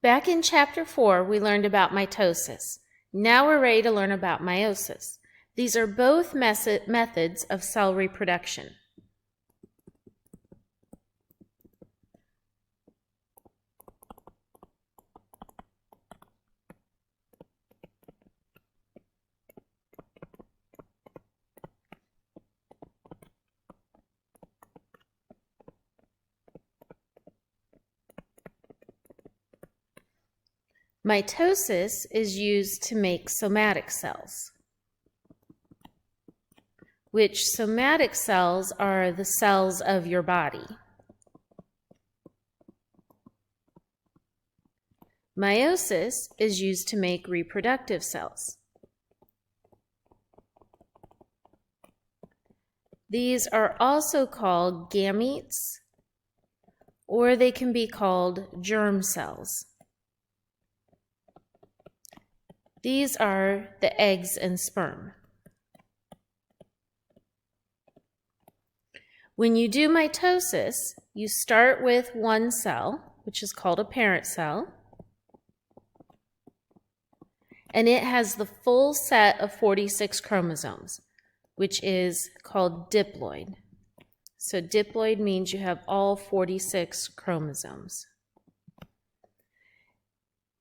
Back in Chapter 4, we learned about mitosis. Now we're ready to learn about meiosis. These are both methods of cell reproduction. Mitosis is used to make somatic cells, which somatic cells are the cells of your body. Meiosis is used to make reproductive cells. These are also called gametes, or they can be called germ cells. These are the eggs and sperm. When you do mitosis, you start with one cell, which is called a parent cell, and it has the full set of 46 chromosomes, which is called diploid. So diploid means you have all 46 chromosomes.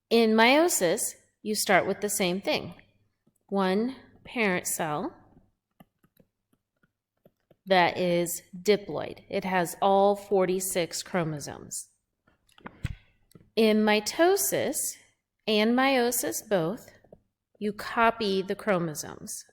In meiosis, you start with the same thing. One parent cell that is diploid. It has all 46 chromosomes. In mitosis and meiosis both, you copy the chromosomes.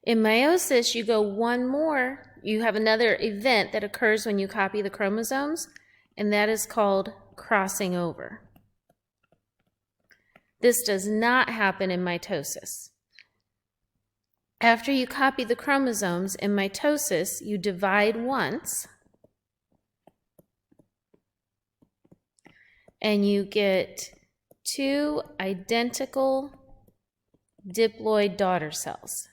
In meiosis, you go one more. You have another event that occurs when you copy the chromosomes, and that is called crossing over. This does not happen in mitosis. After you copy the chromosomes in mitosis, you divide once, and you get two identical diploid daughter cells.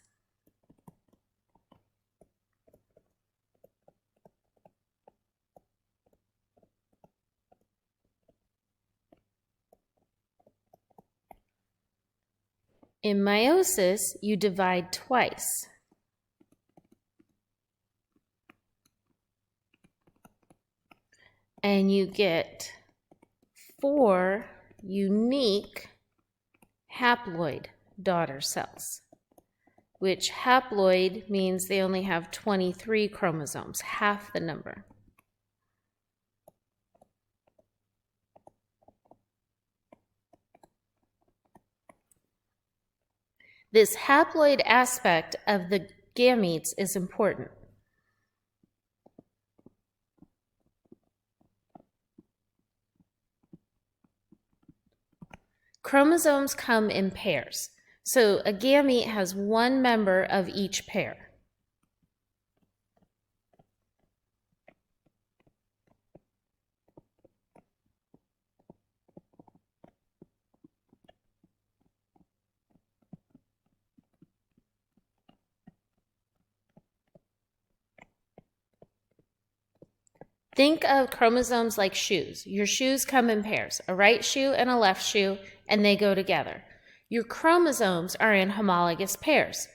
In meiosis, you divide twice. And you get 4 unique haploid daughter cells, which haploid means they only have 23 chromosomes, half the number. This haploid aspect of the gametes is important. Chromosomes come in pairs. So a gamete has one member of each pair. Think of chromosomes like shoes. Your shoes come in pairs, a right shoe and a left shoe, and they go together. Your chromosomes are in homologous pairs.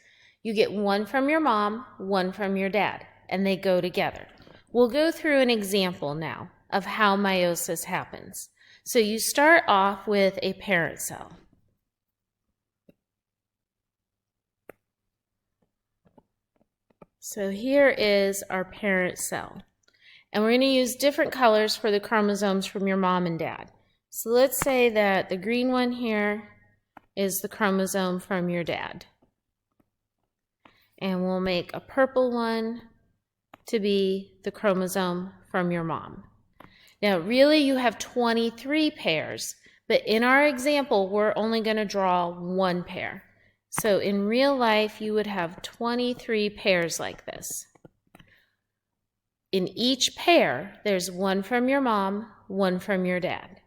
You get one from your mom, one from your dad, and they go together. We'll go through an example now of how meiosis happens. So you start off with a parent cell. So here is our parent cell. And we're going to use different colors for the chromosomes from your mom and dad. So let's say that the green one here is the chromosome from your dad. And we'll make a purple one to be the chromosome from your mom. Now, really, you have 23 pairs, but in our example, we're only going to draw one pair. So in real life, you would have 23 pairs like this. In each pair, there's one from your mom, one from your dad.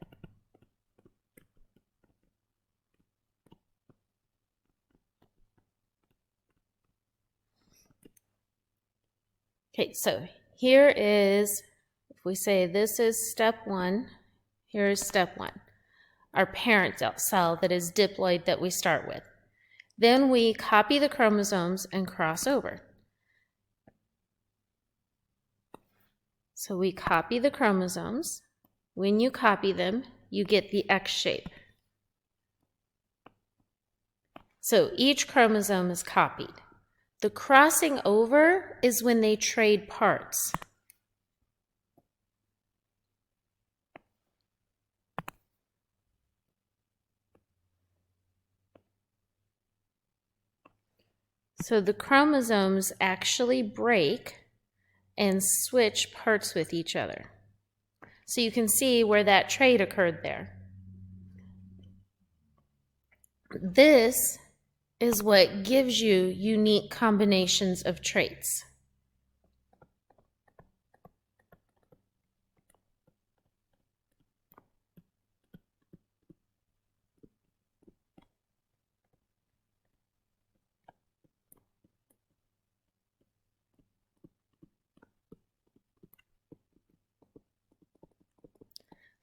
Okay, so here is, if we say this is step 1, here is step 1, our parent cell that is diploid that we start with. Then we copy the chromosomes and cross over. So we copy the chromosomes. When you copy them, you get the X shape. So each chromosome is copied. The crossing over is when they trade parts. So the chromosomes actually break and switch parts with each other. So you can see where that trade occurred there. This is what gives you unique combinations of traits.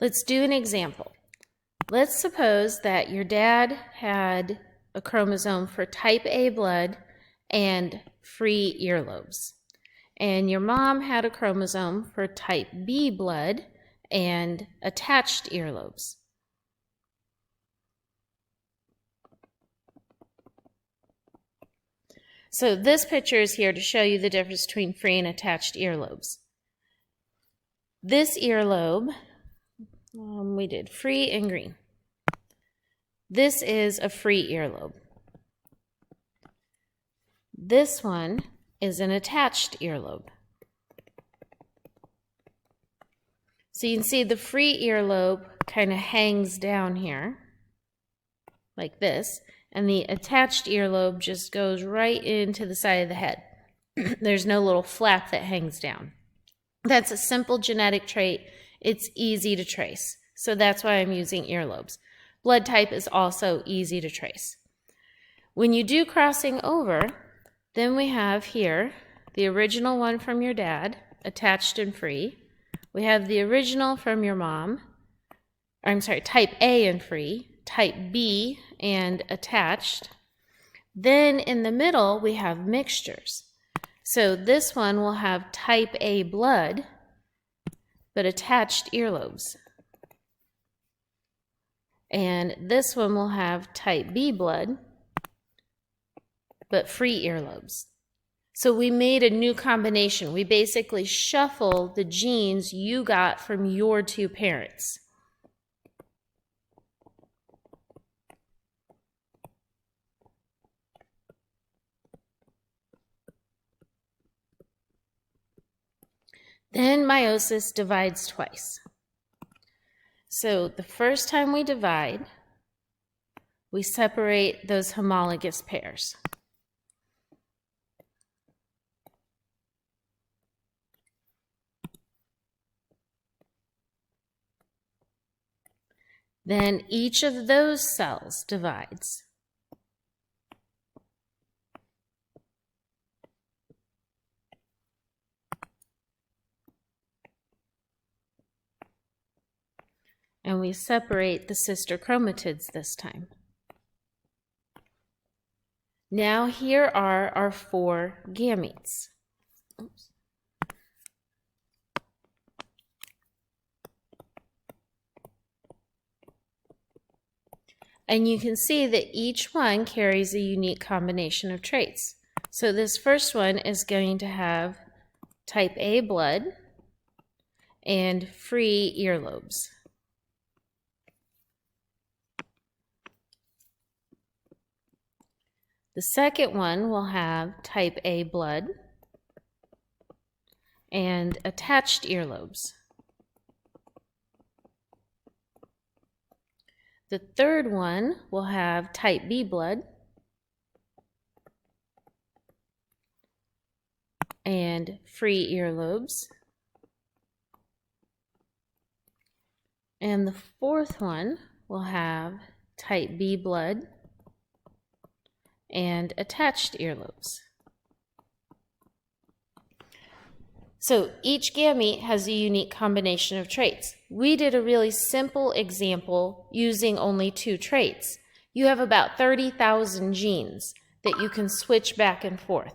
Let's do an example. Let's suppose that your dad had a chromosome for type A blood and free earlobes, and your mom had a chromosome for type B blood and attached earlobes. So this picture is here to show you the difference between free and attached earlobes. This earlobe, we did free and green. This is a free earlobe. This one is an attached earlobe. So you can see the free earlobe kind of hangs down here, like this, and the attached earlobe just goes right into the side of the head. There's no little flap that hangs down. That's a simple genetic trait. It's easy to trace. So that's why I'm using earlobes. Blood type is also easy to trace. When you do crossing over, then we have here the original one from your dad, attached and free. We have the original from your mom, type A and free, type B and attached. Then in the middle, we have mixtures. So this one will have type A blood, but attached earlobes. And this one will have type B blood, but free earlobes. So we made a new combination. We basically shuffle the genes you got from your two parents. Then meiosis divides twice. So the first time we divide, we separate those homologous pairs. Then each of those cells divides. And we separate the sister chromatids this time. Now here are our 4 gametes. Oops. And you can see that each one carries a unique combination of traits. So this first one is going to have type A blood and free earlobes. The second one will have type A blood and attached earlobes. The third one will have type B blood and free earlobes. And the fourth one will have type B blood and attached earlobes. So each gamete has a unique combination of traits. We did a really simple example using only 2 traits. You have about 30,000 genes that you can switch back and forth.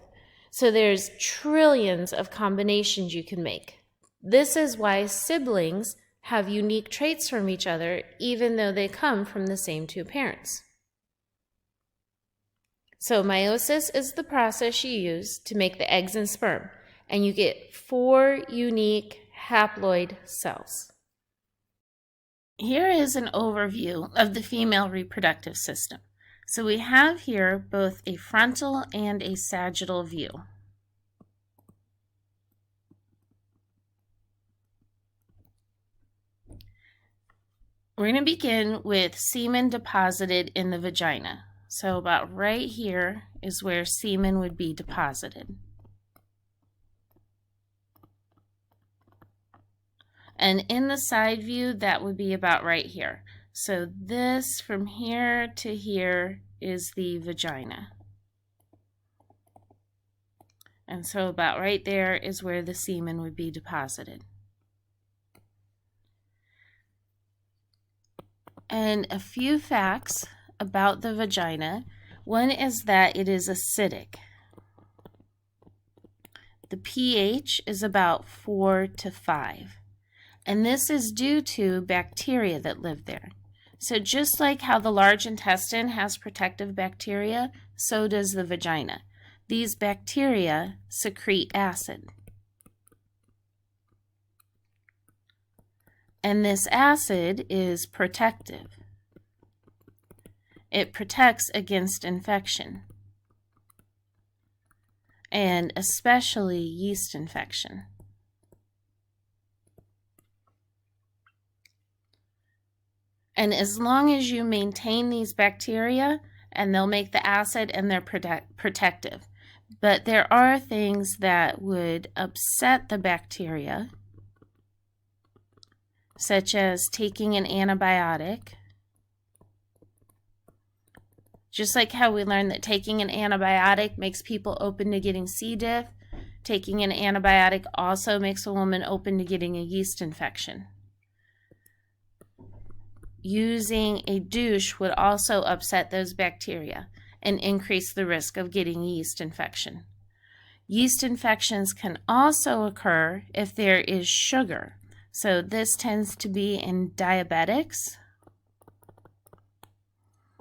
So there's trillions of combinations you can make. This is why siblings have unique traits from each other, even though they come from the same 2 parents. So meiosis is the process you use to make the eggs and sperm, and you get 4 unique haploid cells. Here is an overview of the female reproductive system. So we have here both a frontal and a sagittal view. We're going to begin with semen deposited in the vagina. So about right here is where semen would be deposited. And in the side view, that would be about right here. So this from here to here is the vagina. And so about right there is where the semen would be deposited. And a few facts about the vagina. One is that it is acidic. The pH is about 4 to 5. And this is due to bacteria that live there. So just like how the large intestine has protective bacteria, so does the vagina. These bacteria secrete acid. And this acid is protective. It protects against infection, and especially yeast infection. And as long as you maintain these bacteria, and they'll make the acid and they're protective. But there are things that would upset the bacteria, such as taking an antibiotic. Just like how we learned that taking an antibiotic makes people open to getting C. diff, taking an antibiotic also makes a woman open to getting a yeast infection. Using a douche would also upset those bacteria and increase the risk of getting yeast infection. Yeast infections can also occur if there is sugar. So this tends to be in diabetics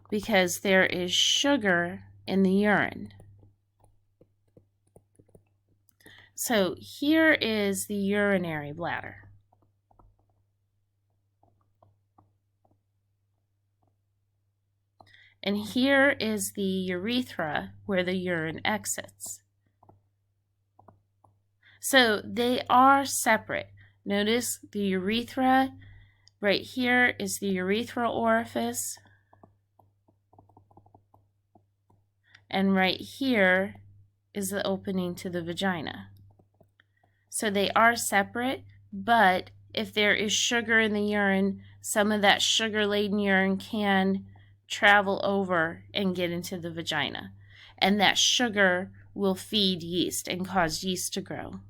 because there is sugar in the urine. So here is the urinary bladder. And here is the urethra where the urine exits. So they are separate. Notice the urethra, right here is the urethral orifice, and right here is the opening to the vagina. So they are separate, but if there is sugar in the urine, some of that sugar-laden urine can travel over and get into the vagina, and that sugar will feed yeast and cause yeast to grow.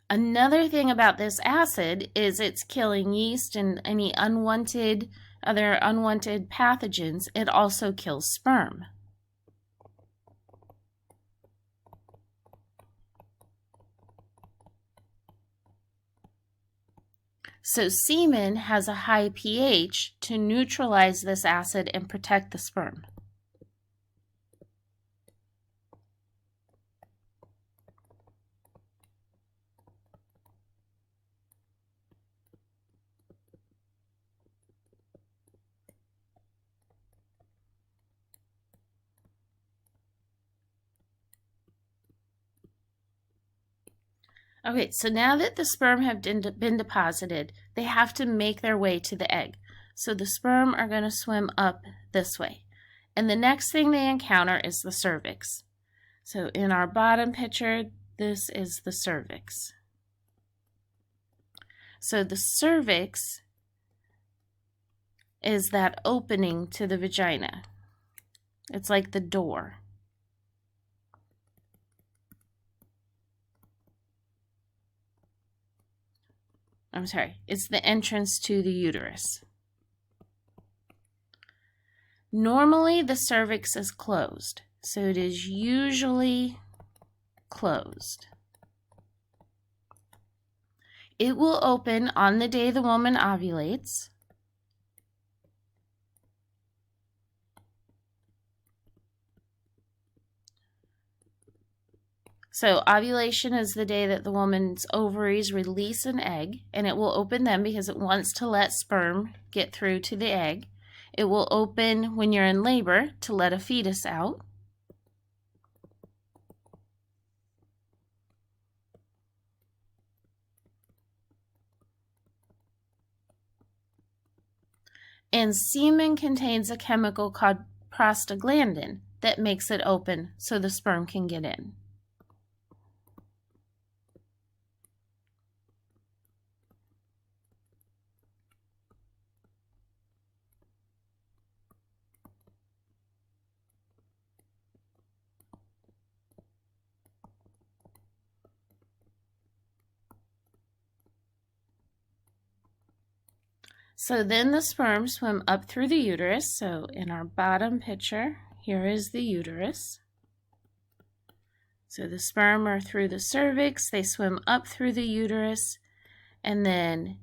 Another thing about this acid is it's killing yeast and any other unwanted pathogens. It also kills sperm. So semen has a high pH to neutralize this acid and protect the sperm. Okay, so now that the sperm have been deposited, they have to make their way to the egg. So the sperm are going to swim up this way. And the next thing they encounter is the cervix. So in our bottom picture, this is the cervix. So the cervix is that opening to the vagina. It's like the door. I'm sorry, it's the entrance to the uterus. Normally the cervix is closed, so it is usually closed. It will open on the day the woman ovulates. So ovulation is the day that the woman's ovaries release an egg, and it will open then because it wants to let sperm get through to the egg. It will open when you're in labor to let a fetus out. And semen contains a chemical called prostaglandin that makes it open so the sperm can get in. So then the sperm swim up through the uterus. So in our bottom picture, here is the uterus. So the sperm are through the cervix, they swim up through the uterus, and then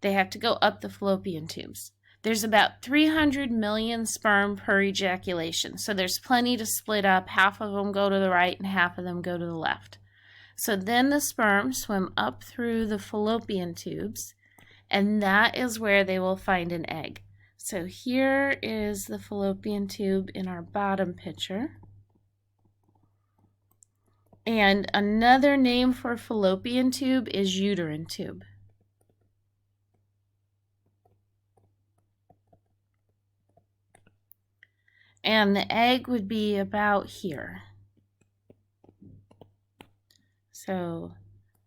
they have to go up the fallopian tubes. There's about 300 million sperm per ejaculation, so there's plenty to split up. Half of them go to the right and half of them go to the left. So then the sperm swim up through the fallopian tubes, and that is where they will find an egg. So here is the fallopian tube in our bottom picture. And another name for fallopian tube is uterine tube. And the egg would be about here. So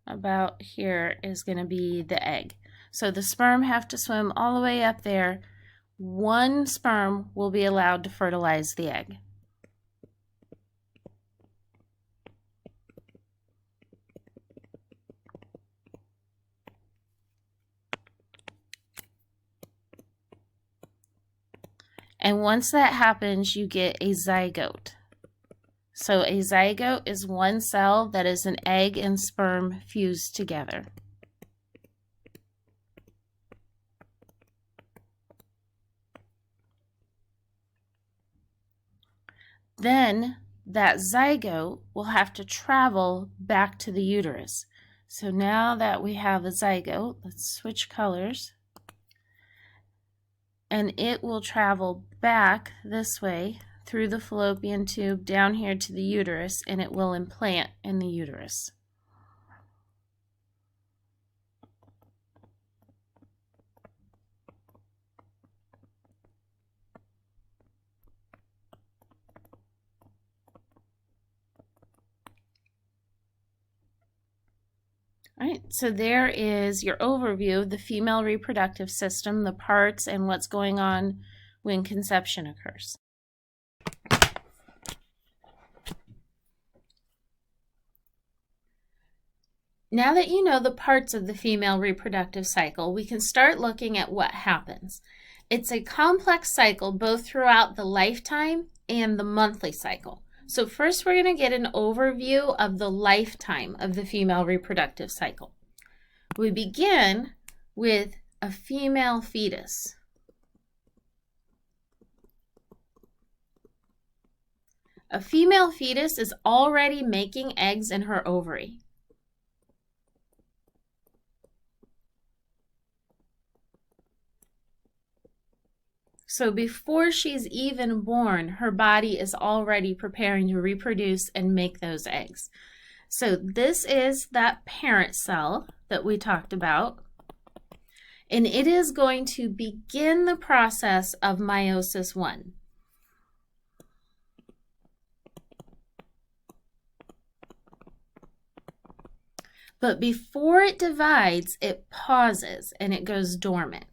about here is going to be the egg. So the sperm have to swim all the way up there. One sperm will be allowed to fertilize the egg. And once that happens, you get a zygote. So a zygote is one cell that is an egg and sperm fused together. Then that zygote will have to travel back to the uterus. So now that we have a zygote, let's switch colors. And it will travel back this way through the fallopian tube down here to the uterus, and it will implant in the uterus. All right, so there is your overview of the female reproductive system, the parts, and what's going on when conception occurs. Now that you know the parts of the female reproductive cycle, we can start looking at what happens. It's a complex cycle both throughout the lifetime and the monthly cycle. So first we're going to get an overview of the lifetime of the female reproductive cycle. We begin with a female fetus. A female fetus is already making eggs in her ovary. So before she's even born, her body is already preparing to reproduce and make those eggs. So this is that parent cell that we talked about, and it is going to begin the process of meiosis 1. But before it divides, it pauses and it goes dormant.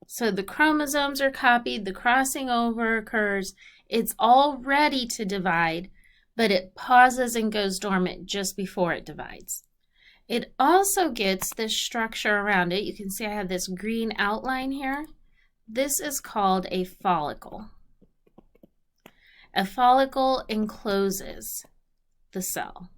So the chromosomes are copied, the crossing over occurs, it's all ready to divide, but it pauses and goes dormant just before it divides. It also gets this structure around it. You can see I have this green outline here. This is called a follicle. A follicle encloses the cell.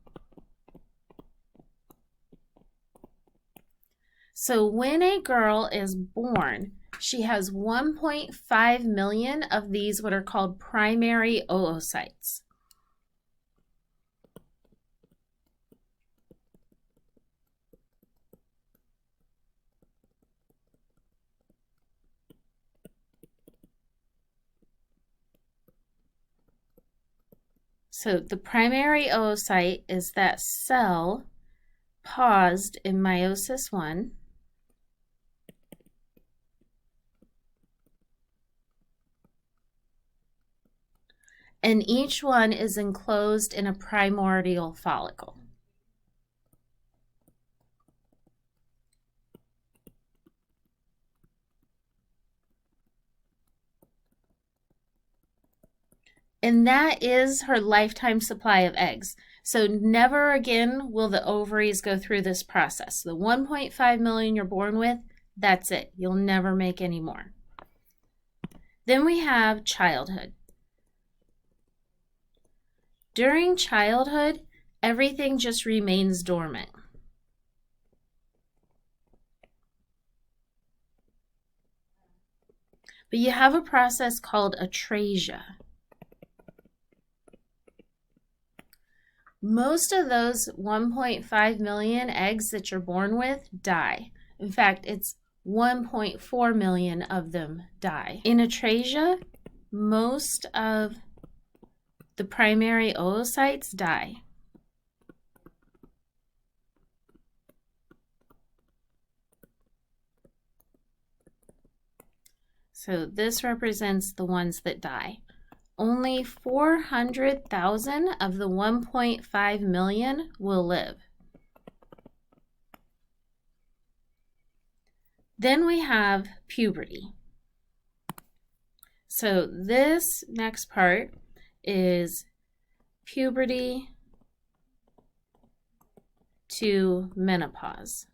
So when a girl is born, she has 1.5 million of these what are called primary oocytes. So the primary oocyte is that cell paused in meiosis 1. And each one is enclosed in a primordial follicle. And that is her lifetime supply of eggs. So never again will the ovaries go through this process. The 1.5 million you're born with, that's it. You'll never make any more. Then we have childhood. During childhood, everything just remains dormant. But you have a process called atrasia. Most of those 1.5 million eggs that you're born with die. In fact, it's 1.4 million of them die. In atrasia, most of the primary oocytes die. So this represents the ones that die. Only 400,000 of the 1.5 million will live. Then we have puberty. So this next part is puberty to menopause.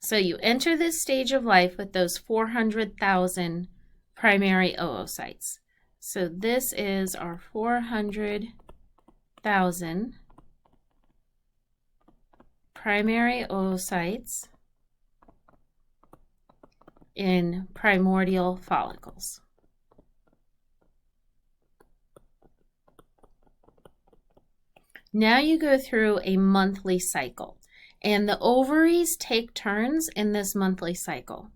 So you enter this stage of life with those 400,000 primary oocytes. So this is our 400,000 primary oocytes in primordial follicles. Now you go through a monthly cycle, and the ovaries take turns in this monthly cycle.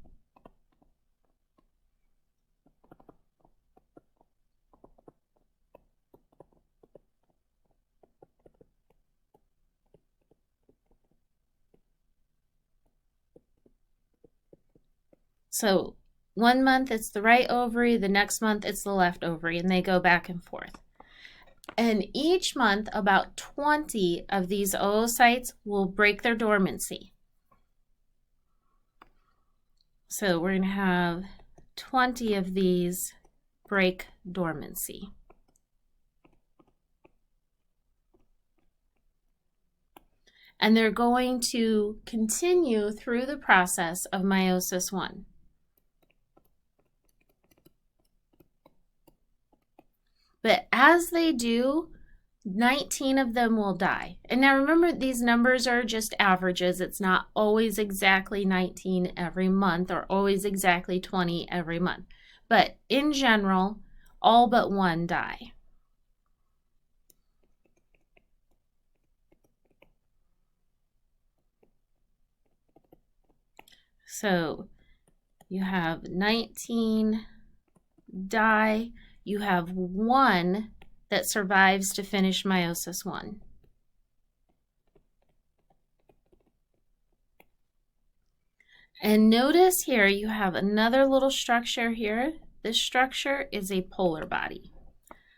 So 1 month it's the right ovary, the next month it's the left ovary, and they go back and forth. And each month, about 20 of these oocytes will break their dormancy. So we're going to have 20 of these break dormancy. And they're going to continue through the process of meiosis 1. But as they do, 19 of them will die. And now remember, these numbers are just averages. It's not always exactly 19 every month or always exactly 20 every month. But in general, all but 1 die. So you have 19 die. You have 1 that survives to finish meiosis 1. And notice here you have another little structure here. This structure is a polar body.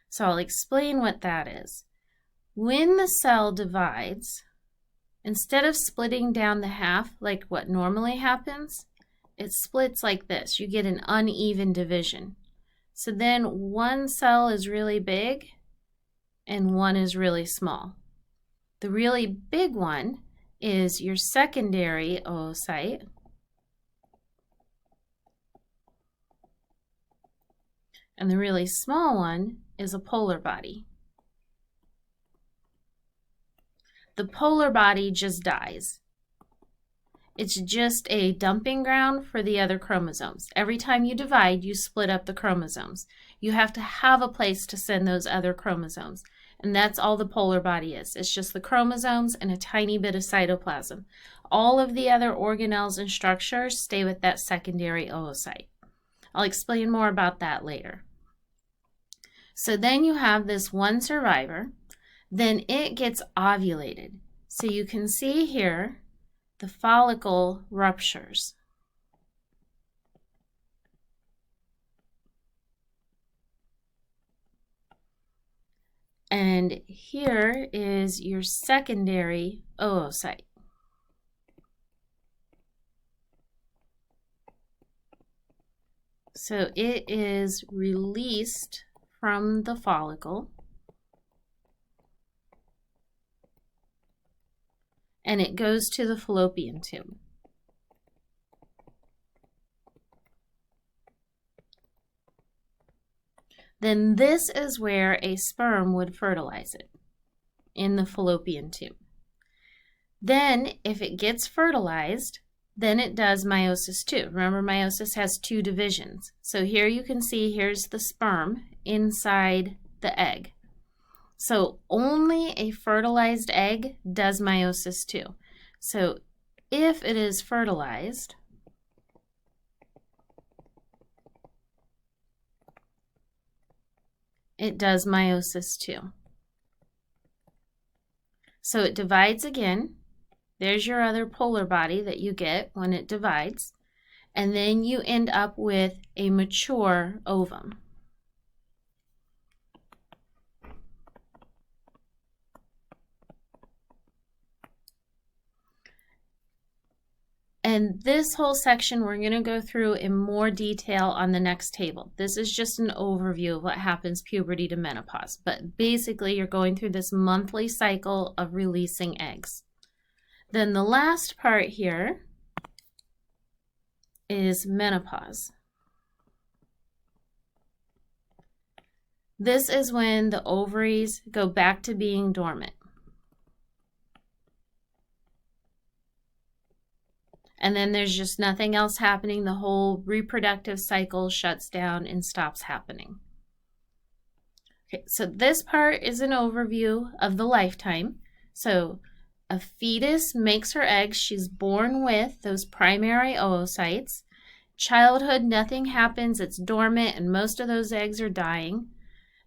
So I'll explain what that is. When the cell divides, instead of splitting down the half like what normally happens, it splits like this. You get an uneven division. So then one cell is really big and one is really small. The really big one is your secondary oocyte. And the really small one is a polar body. The polar body just dies. It's just a dumping ground for the other chromosomes. Every time you divide, you split up the chromosomes. You have to have a place to send those other chromosomes. And that's all the polar body is. It's just the chromosomes and a tiny bit of cytoplasm. All of the other organelles and structures stay with that secondary oocyte. I'll explain more about that later. So then you have this one survivor. Then it gets ovulated. So you can see here, the follicle ruptures. And here is your secondary oocyte. So it is released from the follicle. And it goes to the fallopian tube. Then this is where a sperm would fertilize it, in the fallopian tube. Then, if it gets fertilized, then it does meiosis too. Remember, meiosis has two divisions. So here you can see, here's the sperm inside the egg. So only a fertilized egg does meiosis too. So if it is fertilized, it does meiosis too. So it divides again. There's your other polar body that you get when it divides. And then you end up with a mature ovum. And this whole section we're going to go through in more detail on the next table. This is just an overview of what happens puberty to menopause. But basically, you're going through this monthly cycle of releasing eggs. Then the last part here is menopause. This is when the ovaries go back to being dormant. And then there's just nothing else happening. The whole reproductive cycle shuts down and stops happening. Okay, so this part is an overview of the lifetime. So a fetus makes her eggs. She's born with those primary oocytes. Childhood, nothing happens. It's dormant, and most of those eggs are dying.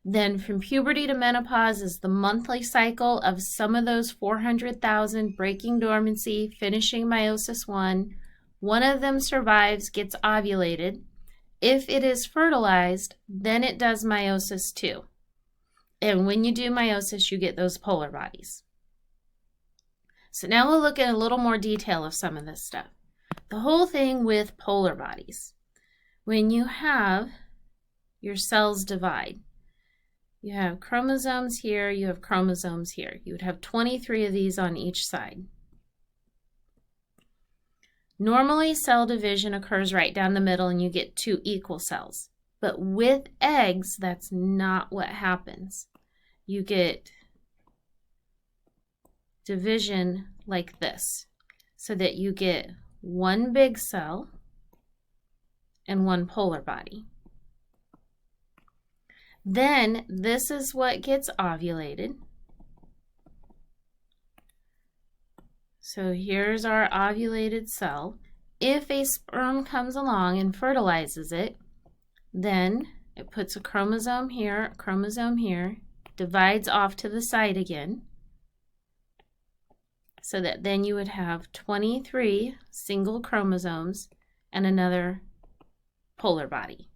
Then from puberty to menopause is the monthly cycle of some of those 400,000 breaking dormancy, finishing meiosis 1. One of them survives, gets ovulated. If it is fertilized, then it does meiosis 2. And when you do meiosis, you get those polar bodies. So now we'll look at a little more detail of some of this stuff. The whole thing with polar bodies. When you have your cells divide, you have chromosomes here, you have chromosomes here. You would have 23 of these on each side. Normally, cell division occurs right down the middle and you get 2 equal cells. But with eggs, that's not what happens. You get division like this, so that you get 1 big cell and 1 polar body. Then this is what gets ovulated. So here's our ovulated cell. If a sperm comes along and fertilizes it, then it puts a chromosome here, divides off to the side again, so that then you would have 23 single chromosomes and another polar body.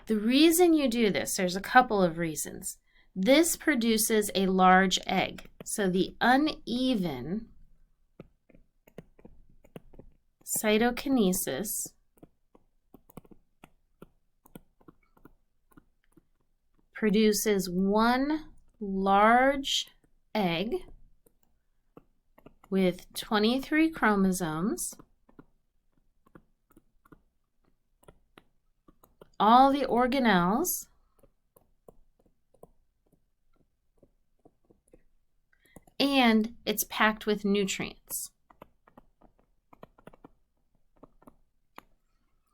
The reason you do this, there's a couple of reasons. This produces a large egg. So the uneven cytokinesis produces one large egg with 23 chromosomes. All the organelles and it's packed with nutrients.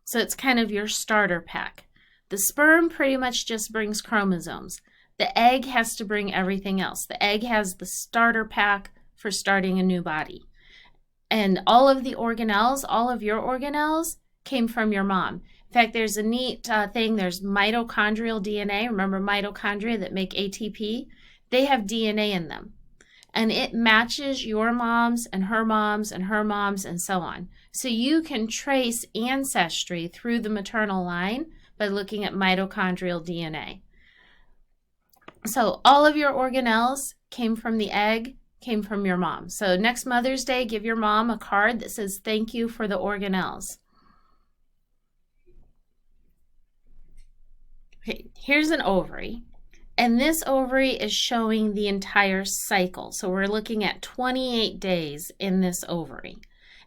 So it's kind of your starter pack. The sperm pretty much just brings chromosomes. The egg has to bring everything else. The egg has the starter pack for starting a new body. And all of the organelles, all of your organelles came from your mom. In fact, there's a neat thing. There's mitochondrial DNA. Remember mitochondria that make ATP? They have DNA in them. And it matches your mom's and her mom's and her mom's and so on. So you can trace ancestry through the maternal line by looking at mitochondrial DNA. So all of your organelles came from the egg, came from your mom. So next Mother's Day, give your mom a card that says, "Thank you for the organelles." Okay, here's an ovary. And this ovary is showing the entire cycle. So we're looking at 28 days in this ovary.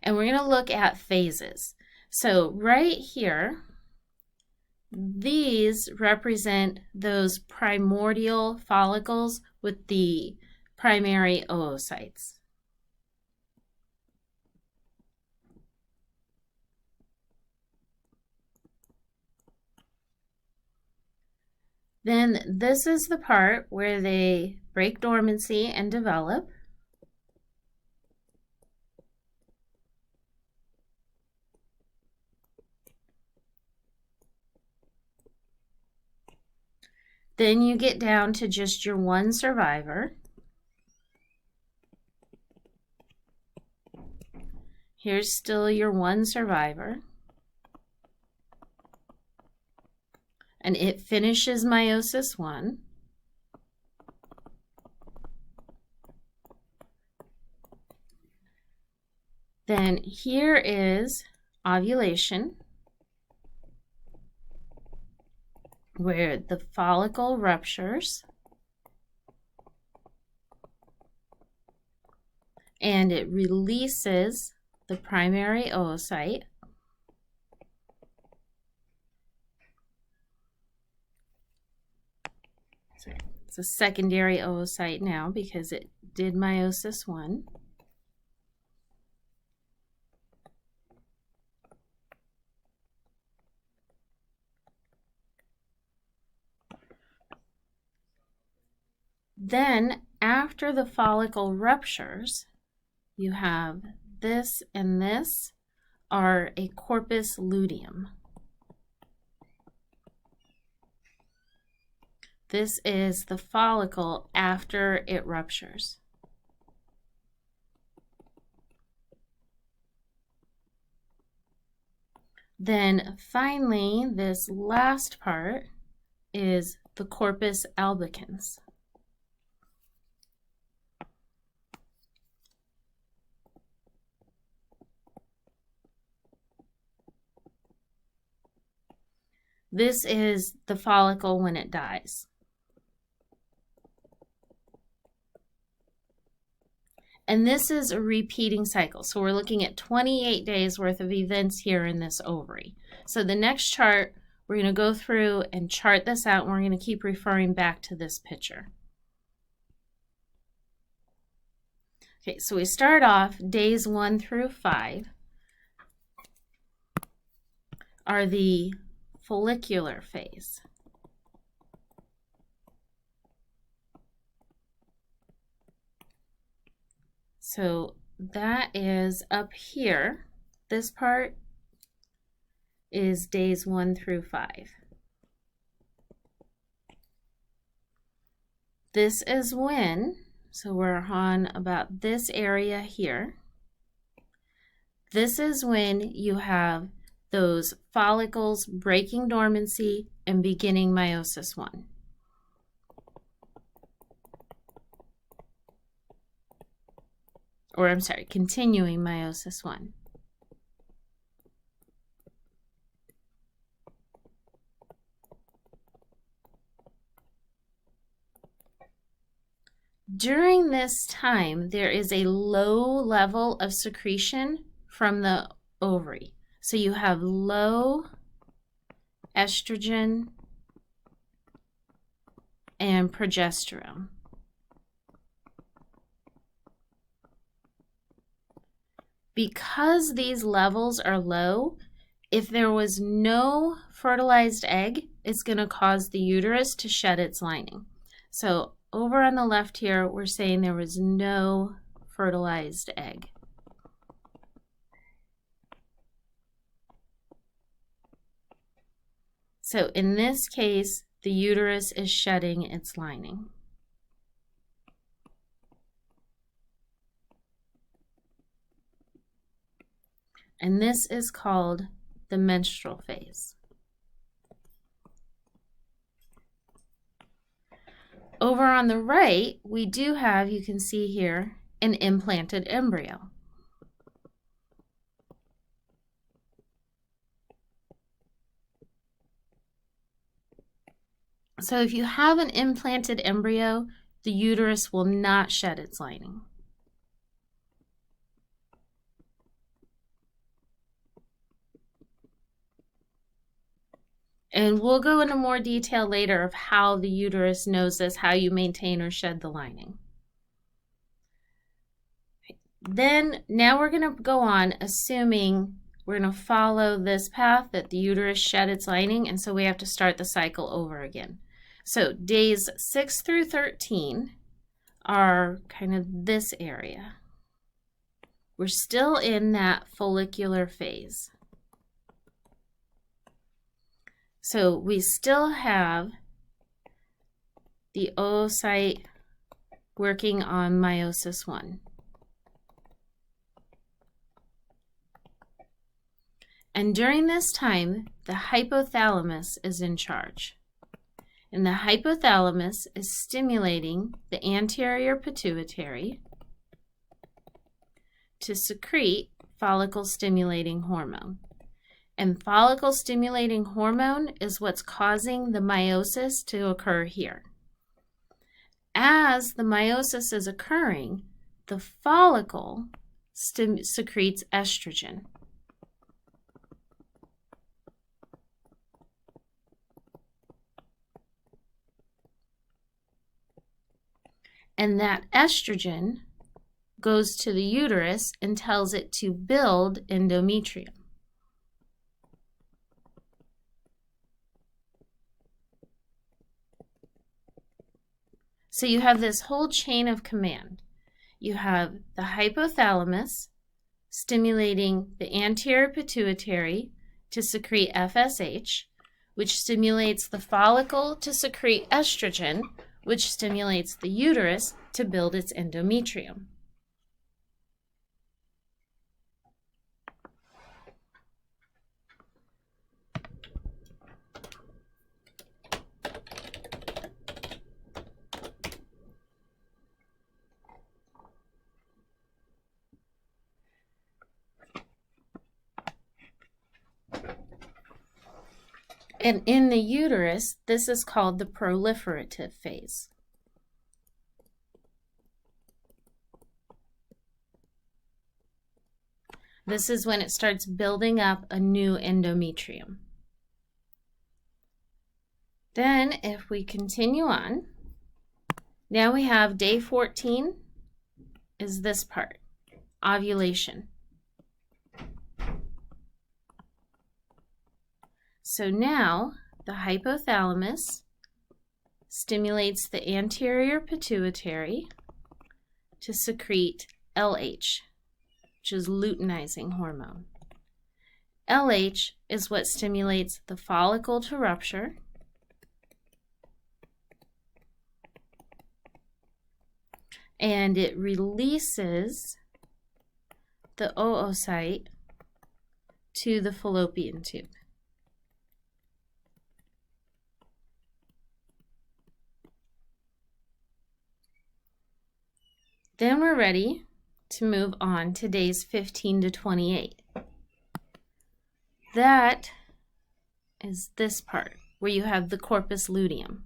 And we're going to look at phases. So right here, these represent those primordial follicles with the primary oocytes. Then this is the part where they break dormancy and develop. Then you get down to just your one survivor. Here's still your one survivor. And it finishes meiosis 1. Then here is ovulation, where the follicle ruptures and it releases the primary oocyte. It's a secondary oocyte now because it did meiosis 1. Then, after the follicle ruptures, you have this and this are a corpus luteum. This is the follicle after it ruptures. Then finally, this last part is the corpus albicans. This is the follicle when it dies. And this is a repeating cycle. So we're looking at 28 days worth of events here in this ovary. So the next chart, we're going to go through and chart this out, and we're going to keep referring back to this picture. Okay, so we start off days 1 through 5 are the follicular phase. So that is up here. This part is days 1 through 5. This is when, So we're on about this area here. This is when you have those follicles breaking dormancy and beginning meiosis 1. Or I'm sorry, continuing meiosis 1. During this time, there is a low level of secretion from the ovary. So you have low estrogen and progesterone. Because these levels are low, if there was no fertilized egg, it's going to cause the uterus to shed its lining. So over on the left here, we're saying there was no fertilized egg. So in this case, the uterus is shedding its lining. And this is called the menstrual phase. Over on the right, we do have, you can see here, an implanted embryo. So if you have an implanted embryo, the uterus will not shed its lining. And we'll go into more detail later of how the uterus knows this, how you maintain or shed the lining. Then, now we're going to go on assuming we're going to follow this path that the uterus shed its lining, and so we have to start the cycle over again. So days 6 through 13 are kind of this area. We're still in that follicular phase. So we still have the oocyte working on meiosis 1. And during this time, the hypothalamus is in charge. And the hypothalamus is stimulating the anterior pituitary to secrete follicle-stimulating hormone. And follicle-stimulating hormone is what's causing the meiosis to occur here. As the meiosis is occurring, the follicle secretes estrogen. And that estrogen goes to the uterus and tells it to build endometrium. So you have this whole chain of command. You have the hypothalamus stimulating the anterior pituitary to secrete FSH, which stimulates the follicle to secrete estrogen, which stimulates the uterus to build its endometrium. And in the uterus, this is called the proliferative phase. This is when it starts building up a new endometrium. Then, if we continue on, now we have day 14 is this part, ovulation. So now the hypothalamus stimulates the anterior pituitary to secrete LH, which is luteinizing hormone. LH is what stimulates the follicle to rupture, and it releases the oocyte to the fallopian tube. Then we're ready to move on to days 15 to 28. That is this part where you have the corpus luteum.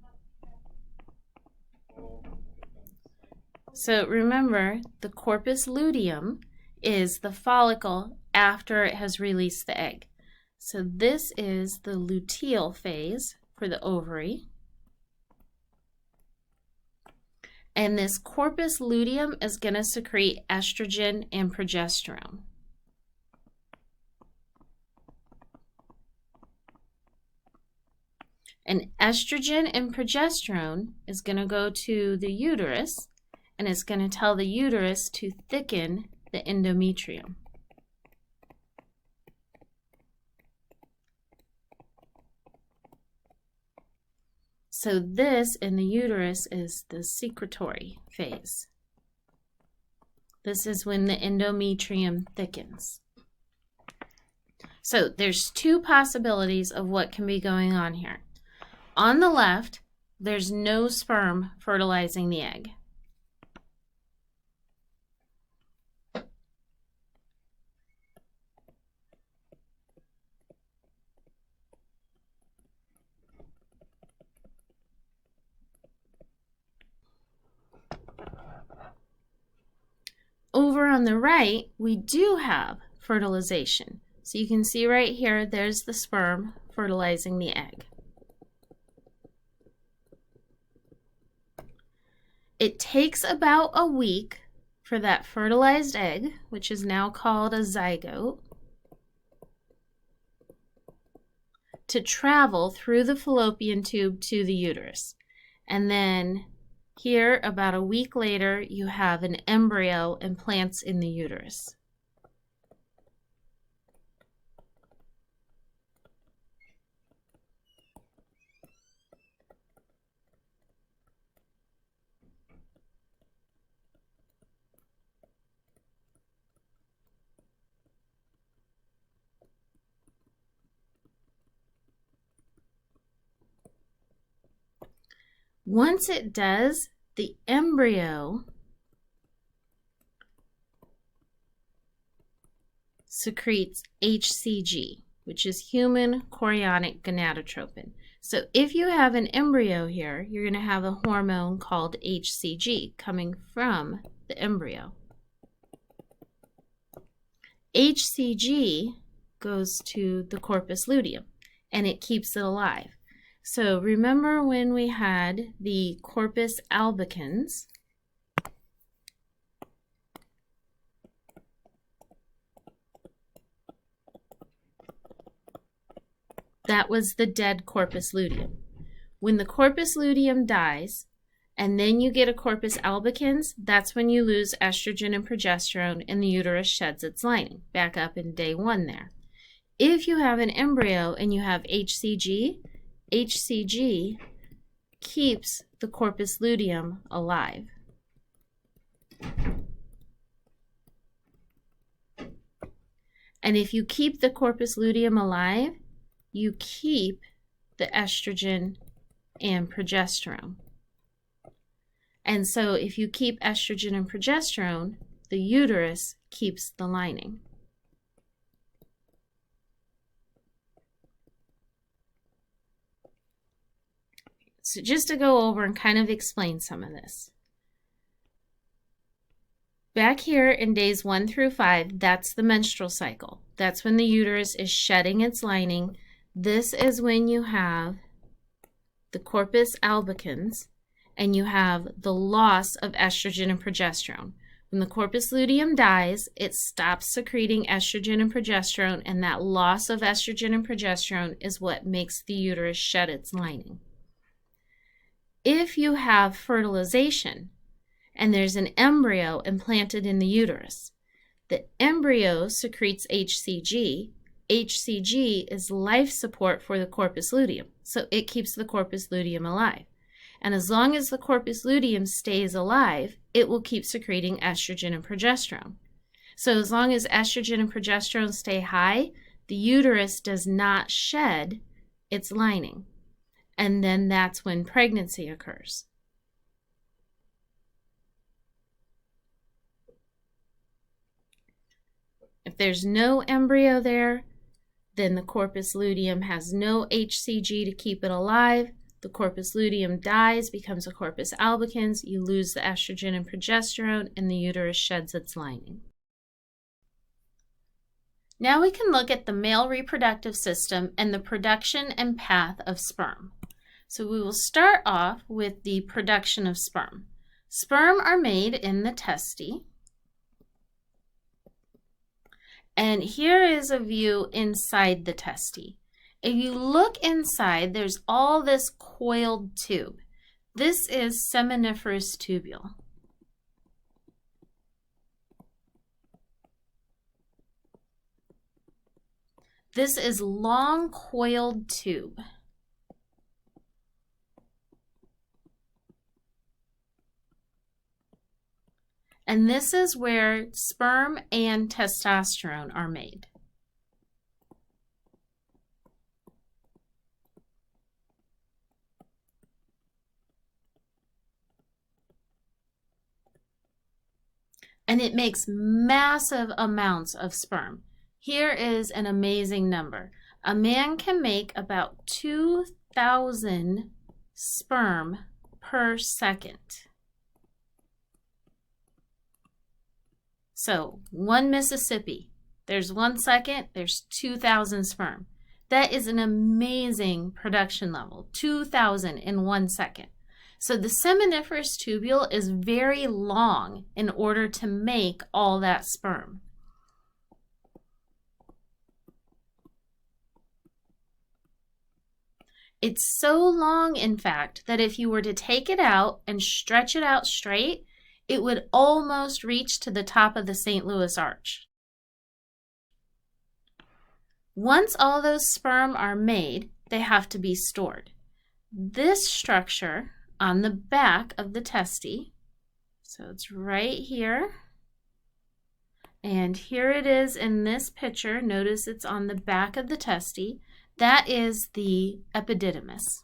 So remember, the corpus luteum is the follicle after it has released the egg. So this is the luteal phase for the ovary. And this corpus luteum is going to secrete estrogen and progesterone. And estrogen and progesterone is going to go to the uterus, and it's going to tell the uterus to thicken the endometrium. So this in the uterus is the secretory phase. This is when the endometrium thickens. So there's two possibilities of what can be going on here. On the left, there's no sperm fertilizing the egg. Over on the right, we do have fertilization. So you can see right here, there's the sperm fertilizing the egg. It takes about a week for that fertilized egg, which is now called a zygote, to travel through the fallopian tube to the uterus. And then here, about a week later, you have an embryo implants in the uterus. Once it does, the embryo secretes HCG, which is human chorionic gonadotropin. So if you have an embryo here, you're going to have a hormone called HCG coming from the embryo. HCG goes to the corpus luteum, and it keeps it alive. So remember when we had the corpus albicans, that was the dead corpus luteum. When the corpus luteum dies, and then you get a corpus albicans, that's when you lose estrogen and progesterone and the uterus sheds its lining, back up in day 1 there. If you have an embryo and you have HCG, HCG keeps the corpus luteum alive. And if you keep the corpus luteum alive, you keep the estrogen and progesterone. And so if you keep estrogen and progesterone, the uterus keeps the lining. So just to go over and kind of explain some of this. Back here in days 1 through 5, that's the menstrual cycle. That's when the uterus is shedding its lining. This is when you have the corpus albicans and you have the loss of estrogen and progesterone. When the corpus luteum dies, it stops secreting estrogen and progesterone, and that loss of estrogen and progesterone is what makes the uterus shed its lining. If you have fertilization and there's an embryo implanted in the uterus, the embryo secretes HCG. HCG is life support for the corpus luteum, so it keeps the corpus luteum alive. And as long as the corpus luteum stays alive, it will keep secreting estrogen and progesterone. So as long as estrogen and progesterone stay high, the uterus does not shed its lining. And then that's when pregnancy occurs. If there's no embryo there, then the corpus luteum has no HCG to keep it alive. The corpus luteum dies, becomes a corpus albicans. You lose the estrogen and progesterone, and the uterus sheds its lining. Now we can look at the male reproductive system and the production and path of sperm. So we will start off with the production of sperm. Sperm are made in the testes. And here is a view inside the testes. If you look inside, there's all this coiled tube. This is seminiferous tubule. This is long coiled tube. And this is where sperm and testosterone are made. And it makes massive amounts of sperm. Here is an amazing number. A man can make about 2,000 sperm per second. So 1 Mississippi, there's 1 second, there's 2,000 sperm. That is an amazing production level, 2,000 in 1 second. So the seminiferous tubule is very long in order to make all that sperm. It's so long, in fact, that if you were to take it out and stretch it out straight, it would almost reach to the top of the St. Louis Arch. Once all those sperm are made, they have to be stored. This structure on the back of the testes, so it's right here, and here it is in this picture. Notice it's on the back of the testes. That is the epididymis.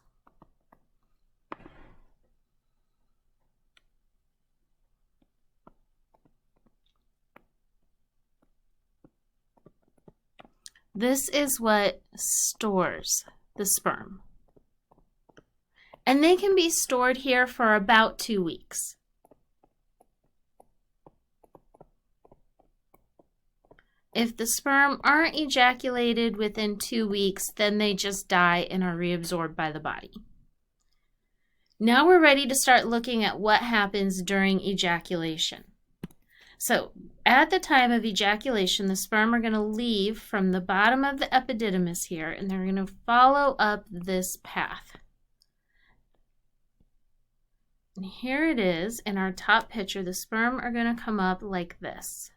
This is what stores the sperm. And they can be stored here for about 2 weeks. If the sperm aren't ejaculated within 2 weeks, then they just die and are reabsorbed by the body. Now we're ready to start looking at what happens during ejaculation. So at the time of ejaculation, the sperm are going to leave from the bottom of the epididymis here, and they're going to follow up this path. And here it is in our top picture. The sperm are going to come up like this.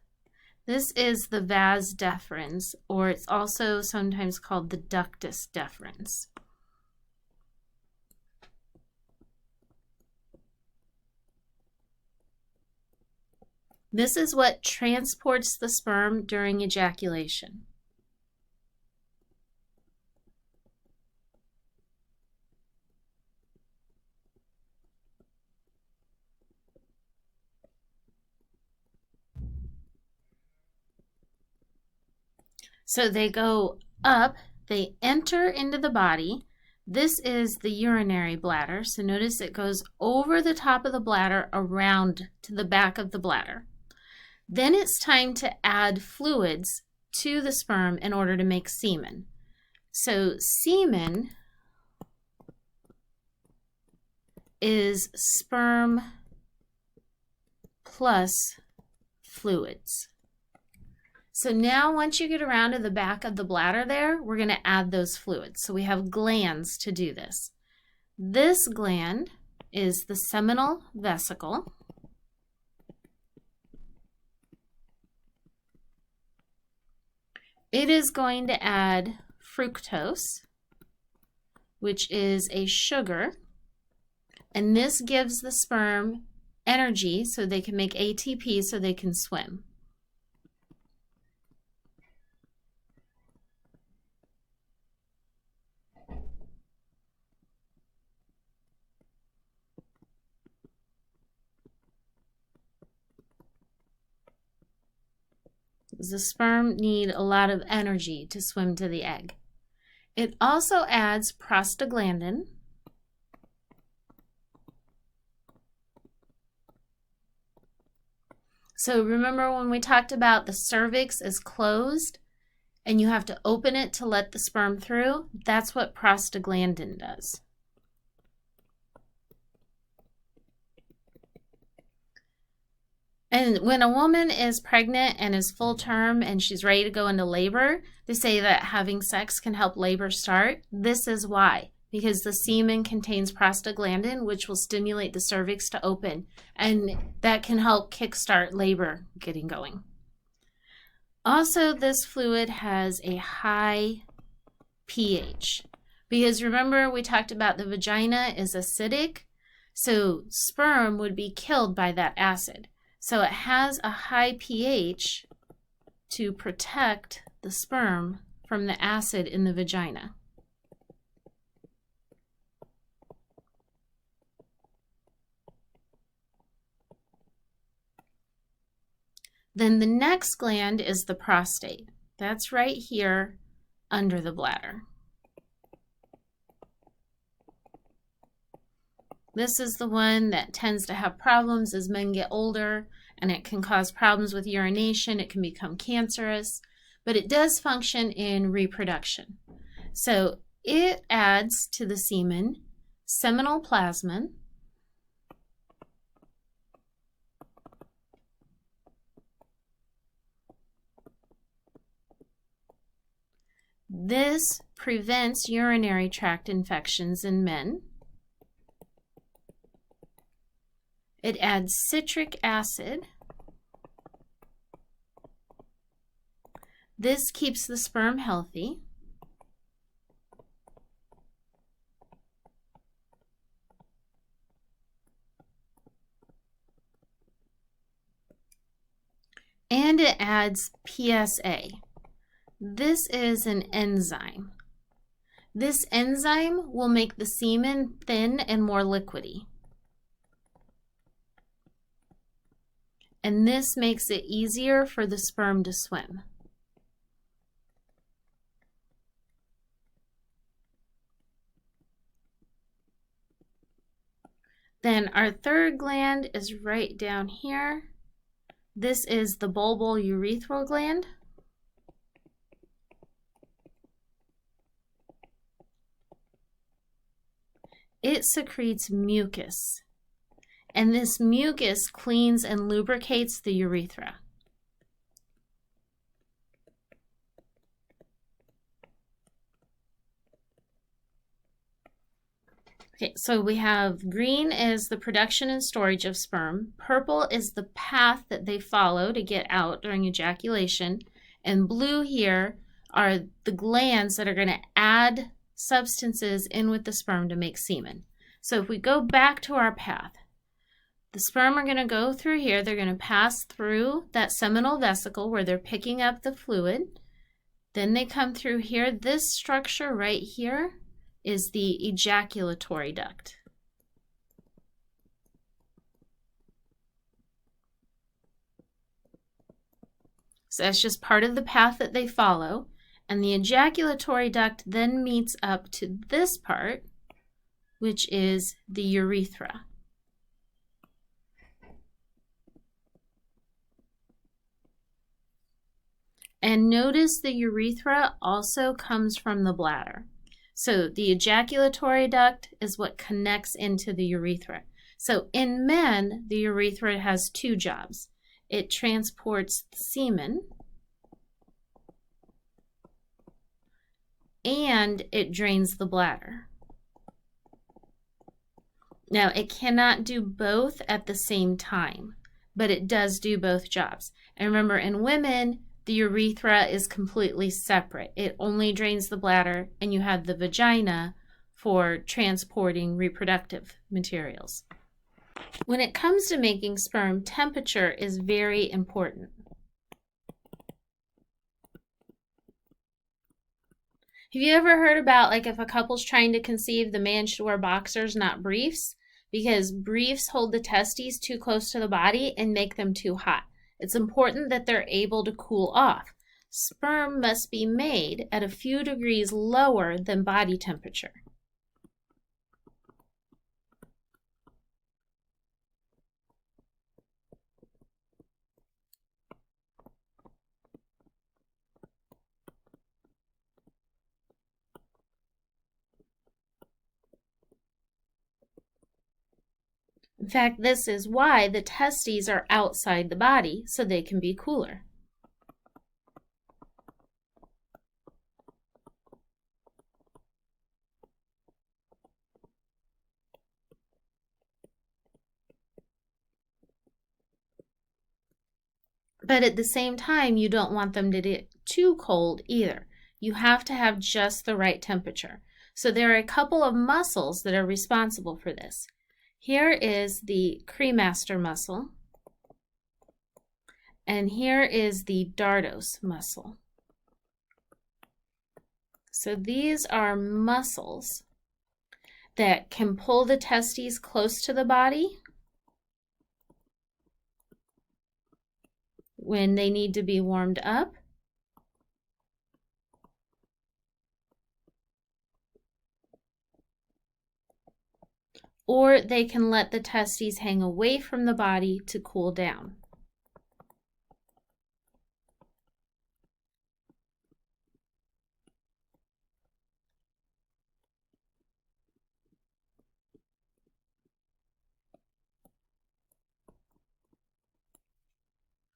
This is the vas deferens, or it's also sometimes called the ductus deferens. This is what transports the sperm during ejaculation. So they go up, they enter into the body. This is the urinary bladder. So notice it goes over the top of the bladder around to the back of the bladder. Then it's time to add fluids to the sperm in order to make semen. So semen is sperm plus fluids. So now once you get around to the back of the bladder there, we're going to add those fluids. So we have glands to do this. This gland is the seminal vesicle. It is going to add fructose, which is a sugar And this gives the sperm energy so they can make ATP so they can swim. The sperm need a lot of energy to swim to the egg. It also adds prostaglandin. So remember when we talked about the cervix is closed and you have to open it to let the sperm through? That's what prostaglandin does. And when a woman is pregnant and is full term and she's ready to go into labor, they say that having sex can help labor start. This is why, because the semen contains prostaglandin, which will stimulate the cervix to open, and that can help kickstart labor getting going. Also, this fluid has a high pH, because remember we talked about the vagina is acidic, so sperm would be killed by that acid. So it has a high pH to protect the sperm from the acid in the vagina. Then the next gland is the prostate. That's right here under the bladder. This is the one that tends to have problems as men get older, and it can cause problems with urination. It can become cancerous, but it does function in reproduction. So it adds to the semen seminal plasmin, this prevents urinary tract infections in men. It adds citric acid. This keeps the sperm healthy. And it adds PSA. This is an enzyme. This enzyme will make the semen thin and more liquidy. And this makes it easier for the sperm to swim. Then our third gland is right down here. This is the bulbal urethral gland. It secretes mucus, and this mucus cleans and lubricates the urethra. Okay, so we have green is the production and storage of sperm. Purple is the path that they follow to get out during ejaculation. And blue here are the glands that are going to add substances in with the sperm to make semen. So if we go back to our path, the sperm are going to go through here. They're going to pass through that seminal vesicle where they're picking up the fluid. Then they come through here. This structure right here is the ejaculatory duct. So that's just part of the path that they follow. And the ejaculatory duct then meets up to this part, which is the urethra. And notice the urethra also comes from the bladder. So the ejaculatory duct is what connects into the urethra. So in men, the urethra has two jobs. It transports the semen and it drains the bladder. Now, it cannot do both at the same time, but it does do both jobs. And remember, in women, the urethra is completely separate. It only drains the bladder, and you have the vagina for transporting reproductive materials. When it comes to making sperm, temperature is very important. Have you ever heard about, like, if a couple's trying to conceive, the man should wear boxers, not briefs? Because briefs hold the testes too close to the body and make them too hot. It's important that they're able to cool off. Sperm must be made at a few degrees lower than body temperature. In fact, this is why the testes are outside the body, so they can be cooler. But at the same time, you don't want them to get too cold either. You have to have just the right temperature. So there are a couple of muscles that are responsible for this. Here is the cremaster muscle, and here is the dartos muscle. So these are muscles that can pull the testes close to the body when they need to be warmed up, or they can let the testes hang away from the body to cool down.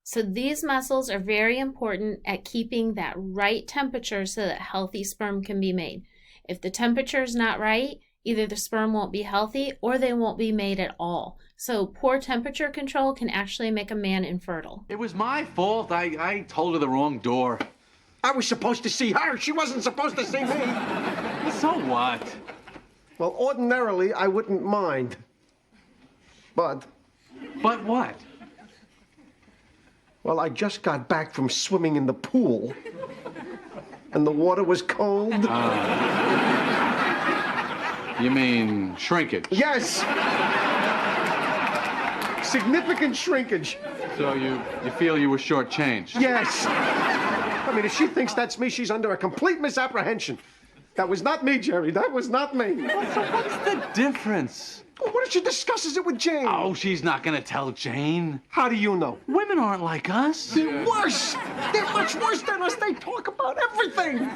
So these muscles are very important at keeping that right temperature so that healthy sperm can be made. If the temperature is not right, either the sperm won't be healthy or they won't be made at all. So poor temperature control can actually make a man infertile. It was my fault. I told her the wrong door. I was supposed to see her. She wasn't supposed to see me. So what? Well, ordinarily, I wouldn't mind. But, But what? well, I just got back from swimming in the pool. And the water was cold. You mean shrinkage? Yes! Significant shrinkage. So you feel you were shortchanged? Yes. I mean, if she thinks that's me, she's under a complete misapprehension. That was not me, Jerry. That was not me. What's the difference? Well, what if she discusses it with Jane? Oh, she's not gonna tell Jane. How do you know? Women aren't like us. They're worse. They're much worse than us. They talk about everything.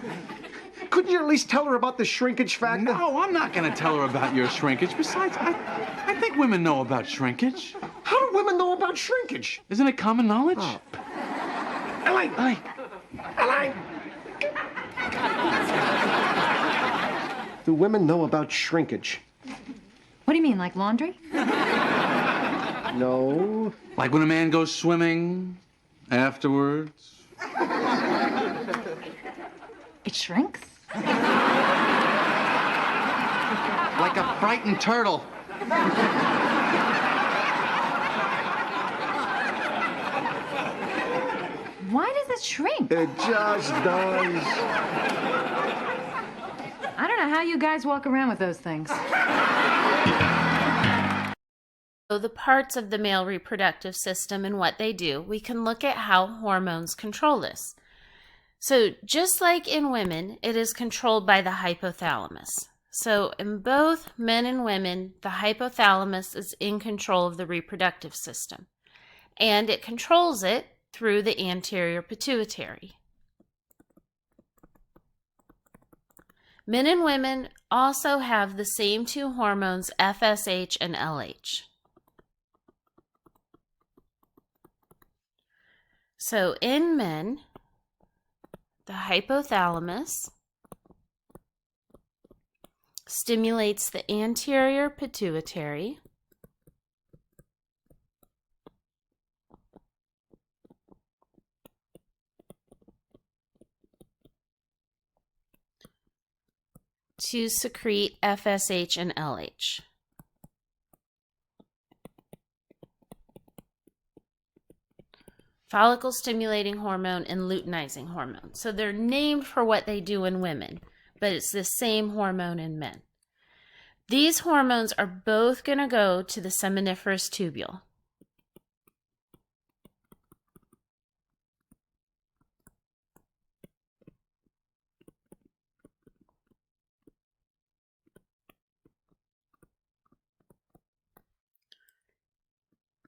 Couldn't you at least tell her about the shrinkage factor? No, I'm not gonna tell her about your shrinkage. Besides, I think women know about shrinkage. How do women know about shrinkage? Isn't it common knowledge? Oh. Elaine! Elaine. Elaine! Do women know about shrinkage? What do you mean, like laundry? No. Like when a man goes swimming afterwards? It shrinks? Like a frightened turtle. Why does it shrink? It just does. I don't know how you guys walk around with those things. So the parts of the male reproductive system and what they do, we can look at how hormones control this. So just like in women, it is controlled by the hypothalamus. So in both men and women, the hypothalamus is in control of the reproductive system, and it controls it through the anterior pituitary. Men and women also have the same two hormones, FSH and LH. So in men, the hypothalamus stimulates the anterior pituitary, to secrete FSH and LH. Follicle stimulating hormone and luteinizing hormone. So they're named for what they do in women, but it's the same hormone in men. These hormones are both going to go to the seminiferous tubule.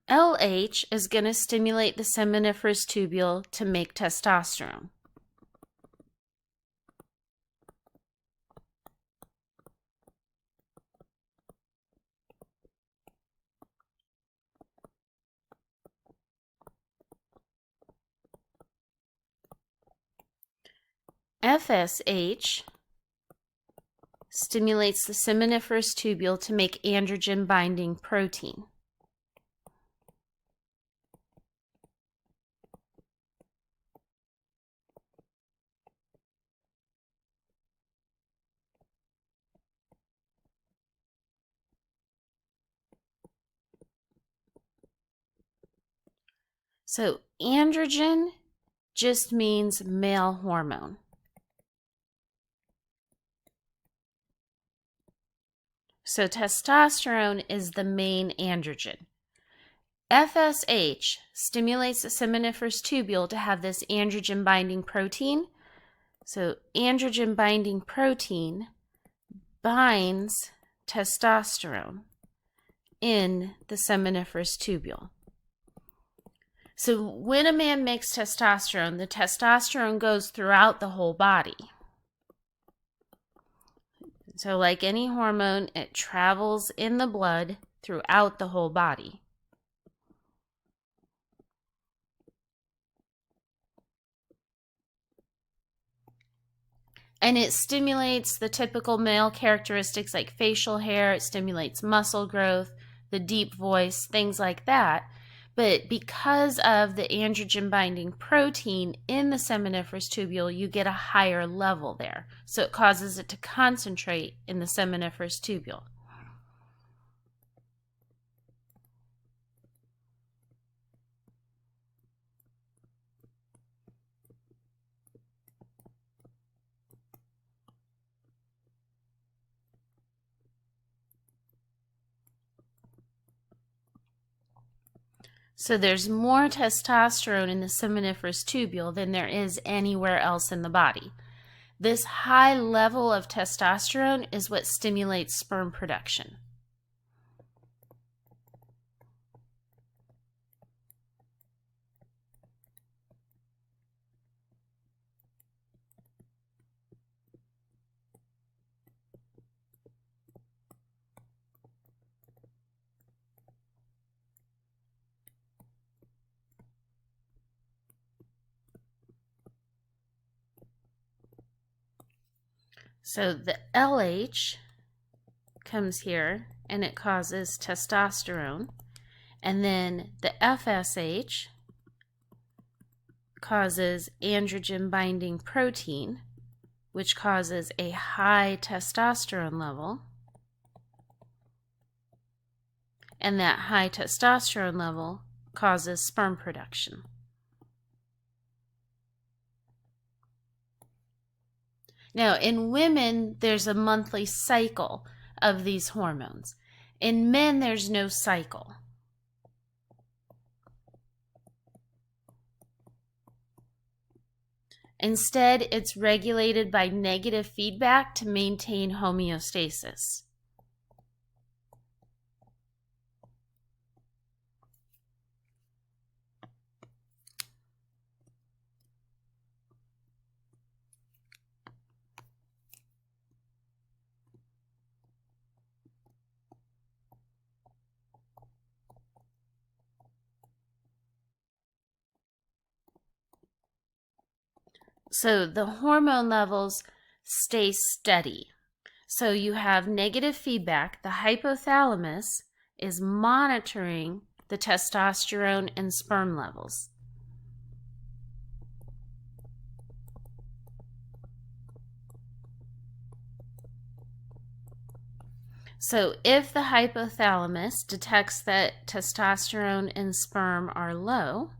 LH is going to stimulate the seminiferous tubule to make testosterone. FSH stimulates the seminiferous tubule to make androgen binding protein. So androgen just means male hormone. So testosterone is the main androgen. FSH stimulates the seminiferous tubule to have this androgen binding protein. So androgen binding protein binds testosterone in the seminiferous tubule. So when a man makes testosterone, the testosterone goes throughout the whole body. So like any hormone, it travels in the blood throughout the whole body. And it stimulates the typical male characteristics like facial hair, it stimulates muscle growth, the deep voice, things like that. But because of the androgen binding protein in the seminiferous tubule, you get a higher level there. So it causes it to concentrate in the seminiferous tubule. So there's more testosterone in the seminiferous tubule than there is anywhere else in the body. This high level of testosterone is what stimulates sperm production. So the LH comes here and it causes testosterone. And then the FSH causes androgen binding protein, which causes a high testosterone level. And that high testosterone level causes sperm production. Now, in women, there's a monthly cycle of these hormones. In men, there's no cycle. Instead, it's regulated by negative feedback to maintain homeostasis. So the hormone levels stay steady. So you have negative feedback. The hypothalamus is monitoring the testosterone and sperm levels. So if the hypothalamus detects that testosterone and sperm are low,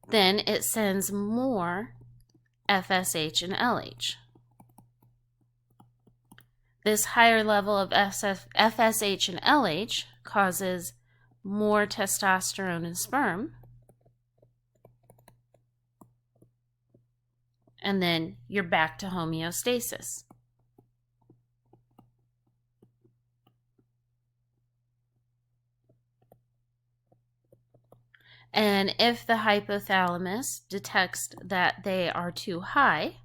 then it sends more FSH and LH. This higher level of FSH and LH causes more testosterone and sperm, and then you're back to homeostasis. And if the hypothalamus detects that they are too high,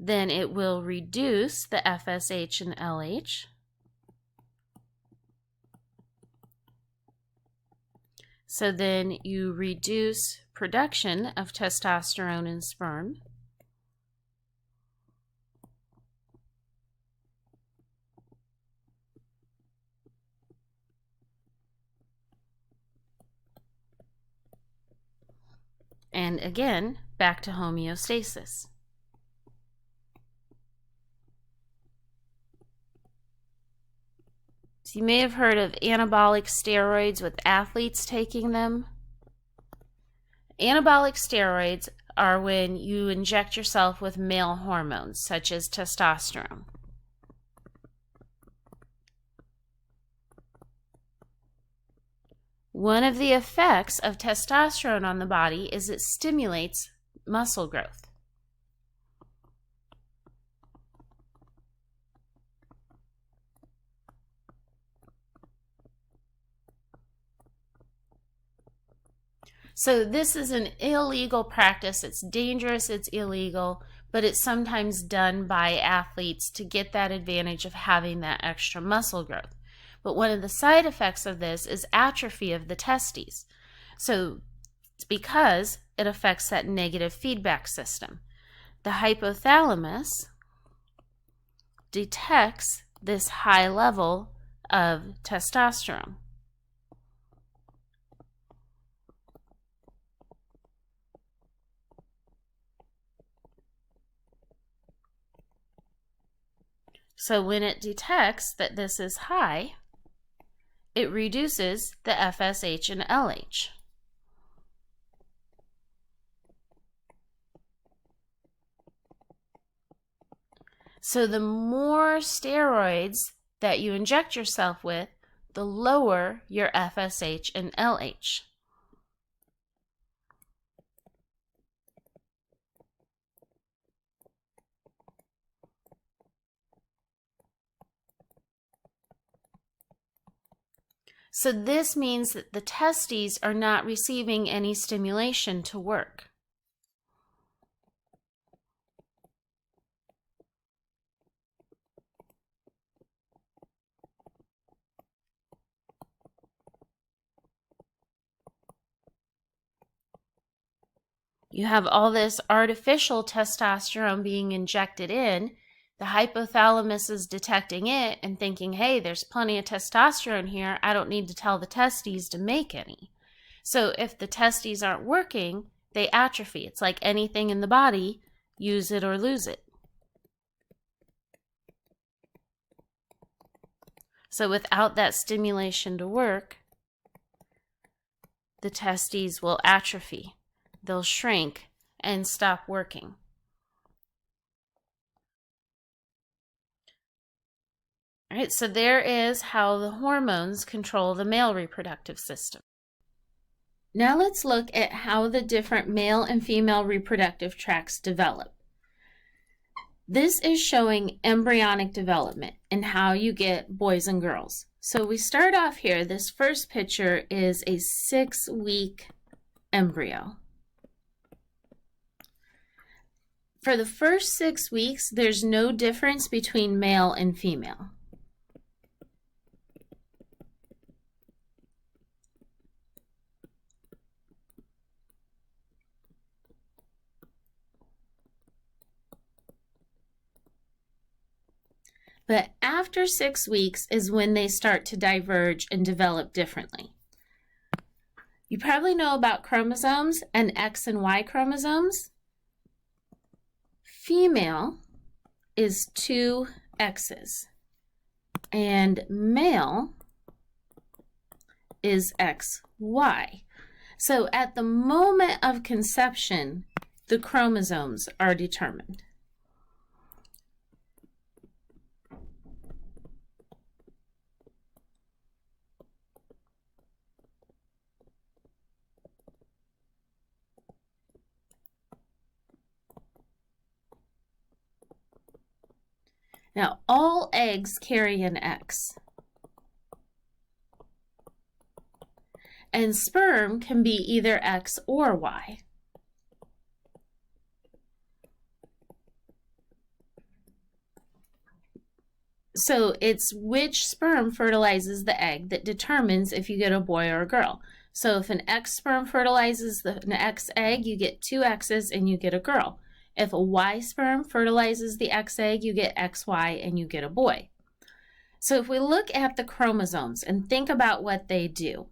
then it will reduce the FSH and LH. So then you reduce production of testosterone and sperm. And again, back to homeostasis. So you may have heard of anabolic steroids with athletes taking them. Anabolic steroids are when you inject yourself with male hormones, such as testosterone. One of the effects of testosterone on the body is it stimulates muscle growth. So this is an illegal practice. It's dangerous, it's illegal, but it's sometimes done by athletes to get that advantage of having that extra muscle growth. But one of the side effects of this is atrophy of the testes. So it's because it affects that negative feedback system. The hypothalamus detects this high level of testosterone. So when it detects that this is high, it reduces the FSH and LH. So the more steroids that you inject yourself with, the lower your FSH and LH. So this means that the testes are not receiving any stimulation to work. You have all this artificial testosterone being injected in. The hypothalamus is detecting it and thinking, hey, there's plenty of testosterone here. I don't need to tell the testes to make any. So if the testes aren't working, they atrophy. It's like anything in the body, use it or lose it. So without that stimulation to work, the testes will atrophy. They'll shrink and stop working. All right, so there is how the hormones control the male reproductive system. Now let's look at how the different male and female reproductive tracts develop. This is showing embryonic development and how you get boys and girls. So we start off here. This first picture is a 6-week embryo. For the first 6 weeks, there's no difference between male and female. But after 6 weeks is when they start to diverge and develop differently. You probably know about chromosomes and X and Y chromosomes. Female is 2 X's and male is XY. So at the moment of conception, the chromosomes are determined. Now, all eggs carry an X. And sperm can be either X or Y. So it's which sperm fertilizes the egg that determines if you get a boy or a girl. So if an X sperm fertilizes an X egg, you get 2 X's and you get a girl. If a Y sperm fertilizes the X egg, you get XY and you get a boy. So if we look at the chromosomes and think about what they do,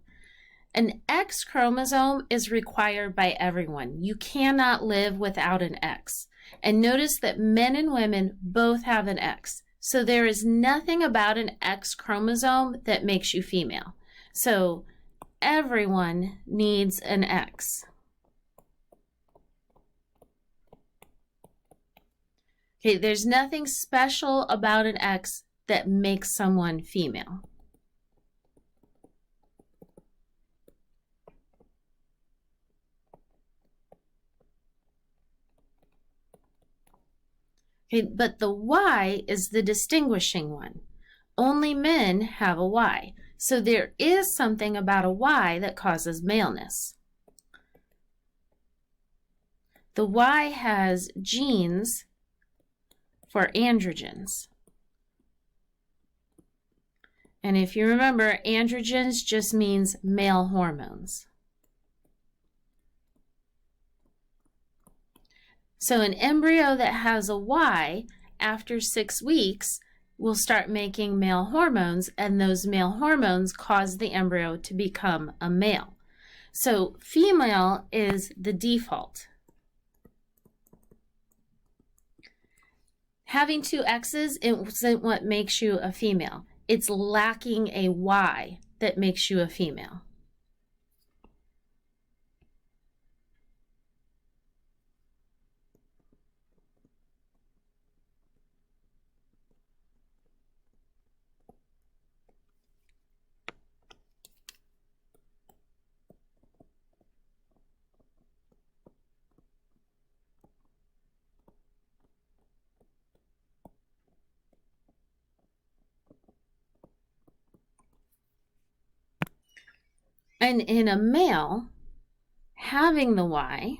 an X chromosome is required by everyone. You cannot live without an X. And notice that men and women both have an X. So there is nothing about an X chromosome that makes you female. So everyone needs an X. Okay, there's nothing special about an X that makes someone female. Okay, but the Y is the distinguishing one. Only men have a Y. So there is something about a Y that causes maleness. The Y has genes for androgens. And if you remember, androgens just means male hormones. So an embryo that has a Y after 6 weeks will start making male hormones, and those male hormones cause the embryo to become a male. So female is the default. Having 2 X's isn't what makes you a female. It's lacking a Y that makes you a female. And in a male, having the Y,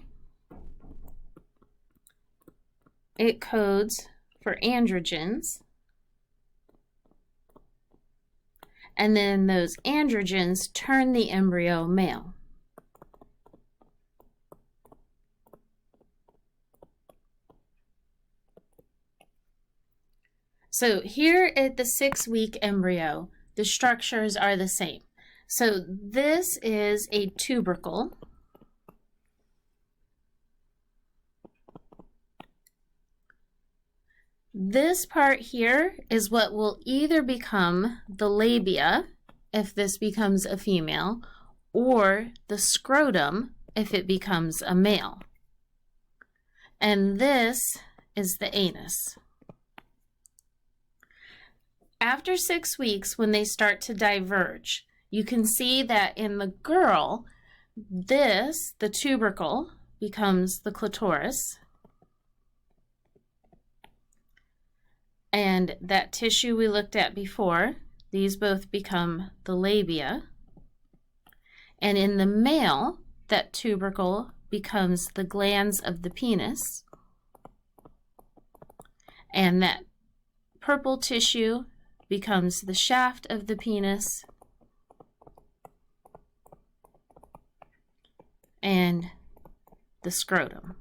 it codes for androgens. And then those androgens turn the embryo male. So here at the 6-week embryo, the structures are the same. So this is a tubercle. This part here is what will either become the labia, if this becomes a female, or the scrotum, if it becomes a male. And this is the anus. After 6 weeks, when they start to diverge, you can see that in the girl, this, the tubercle, becomes the clitoris. And that tissue we looked at before, these both become the labia. And in the male, that tubercle becomes the glands of the penis. And that purple tissue becomes the shaft of the penis. And the scrotum.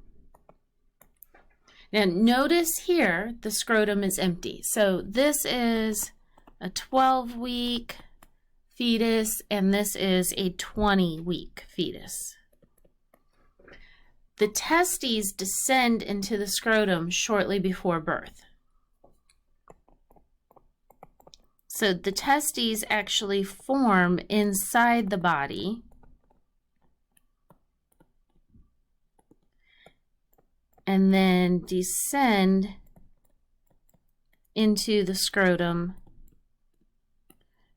Now notice here the scrotum is empty. So this is a 12-week fetus and this is a 20-week fetus. The testes descend into the scrotum shortly before birth. So the testes actually form inside the body and then descend into the scrotum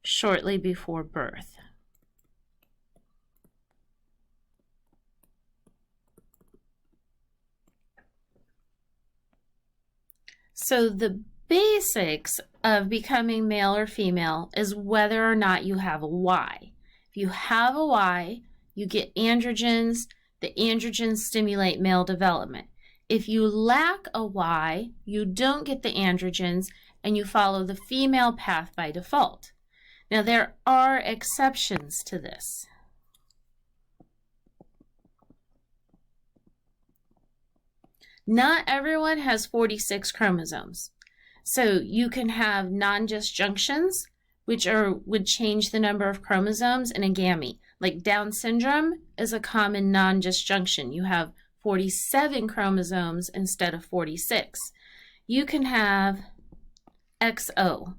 shortly before birth. So the basics of becoming male or female is whether or not you have a Y. If you have a Y, you get androgens. The androgens stimulate male development. If you lack a Y, you don't get the androgens and you follow the female path by default. Now there are exceptions to this. Not everyone has 46 chromosomes. So you can have non-disjunctions, which would change the number of chromosomes in a gamete. Like Down syndrome is a common non-disjunction. You have 47 chromosomes instead of 46. You can have XO,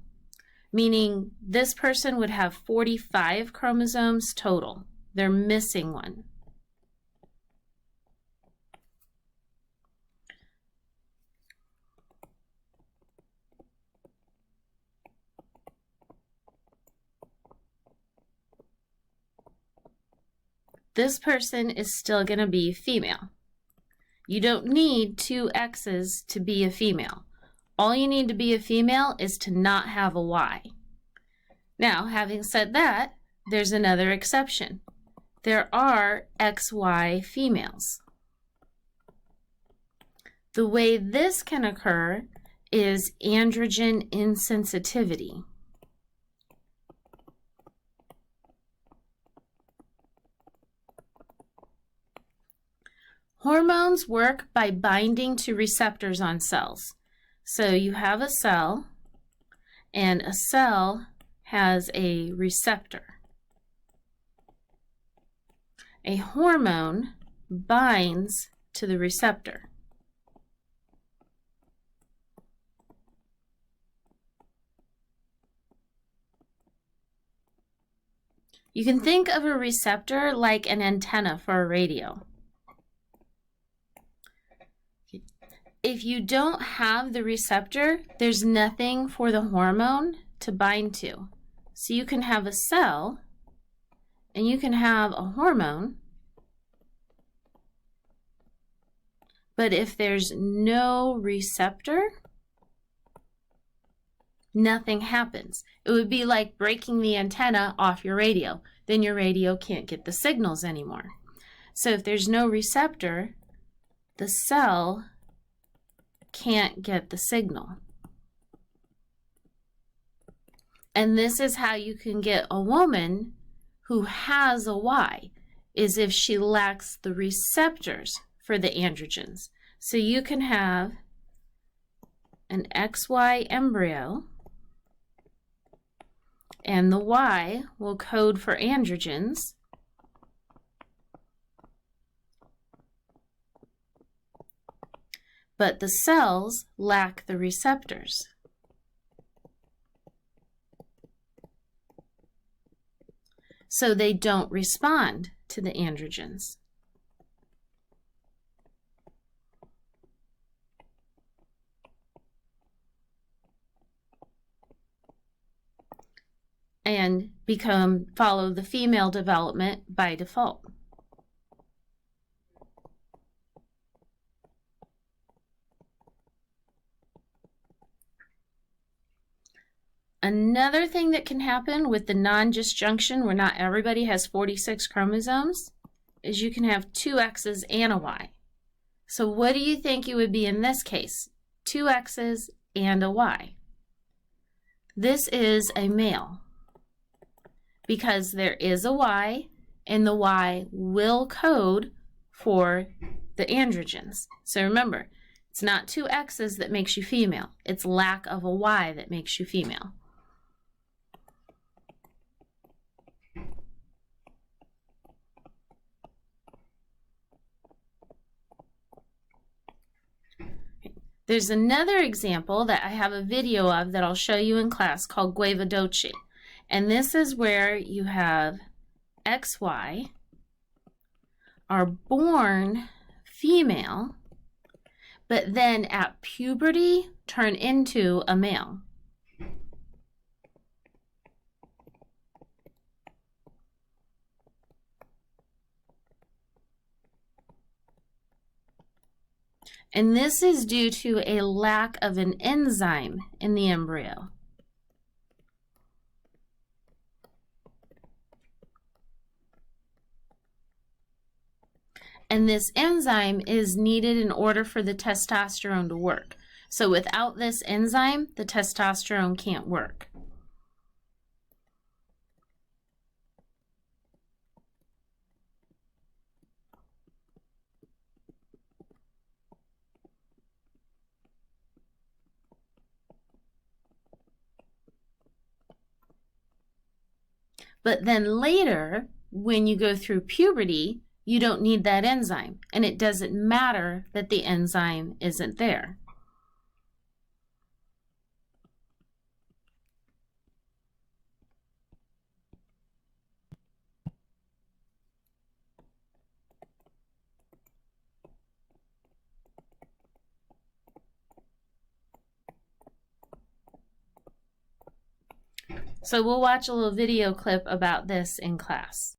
meaning this person would have 45 chromosomes total. They're missing one. This person is still going to be female. You don't need two X's to be a female. All you need to be a female is to not have a Y. Now, having said that, there's another exception. There are XY females. The way this can occur is androgen insensitivity. Hormones work by binding to receptors on cells. So you have a cell, and a cell has a receptor. A hormone binds to the receptor. You can think of a receptor like an antenna for a radio. If you don't have the receptor, there's nothing for the hormone to bind to. So you can have a cell and you can have a hormone, but if there's no receptor, nothing happens. It would be like breaking the antenna off your radio. Then your radio can't get the signals anymore. So if there's no receptor, the cell can't get the signal. And this is how you can get a woman who has a Y, is if she lacks the receptors for the androgens. So you can have an XY embryo, and the Y will code for androgens. But the cells lack the receptors. So they don't respond to the androgens. And follow the female development by default. Another thing that can happen with the non-disjunction, where not everybody has 46 chromosomes, is you can have two X's and a Y. So what do you think you would be in this case? Two X's and a Y. This is a male because there is a Y, and the Y will code for the androgens. So remember, It's not two X's that makes you female. It's lack of a Y that makes you female. There's another example that I have a video of that I'll show you in class called Guevadoci. And this is where you have XY are born female, but then at puberty turn into a male. And this is due to a lack of an enzyme in the embryo. And this enzyme is needed in order for the testosterone to work. So without this enzyme, the testosterone can't work. But then later, when you go through puberty, you don't need that enzyme, and it doesn't matter that the enzyme isn't there. So we'll watch a little video clip about this in class.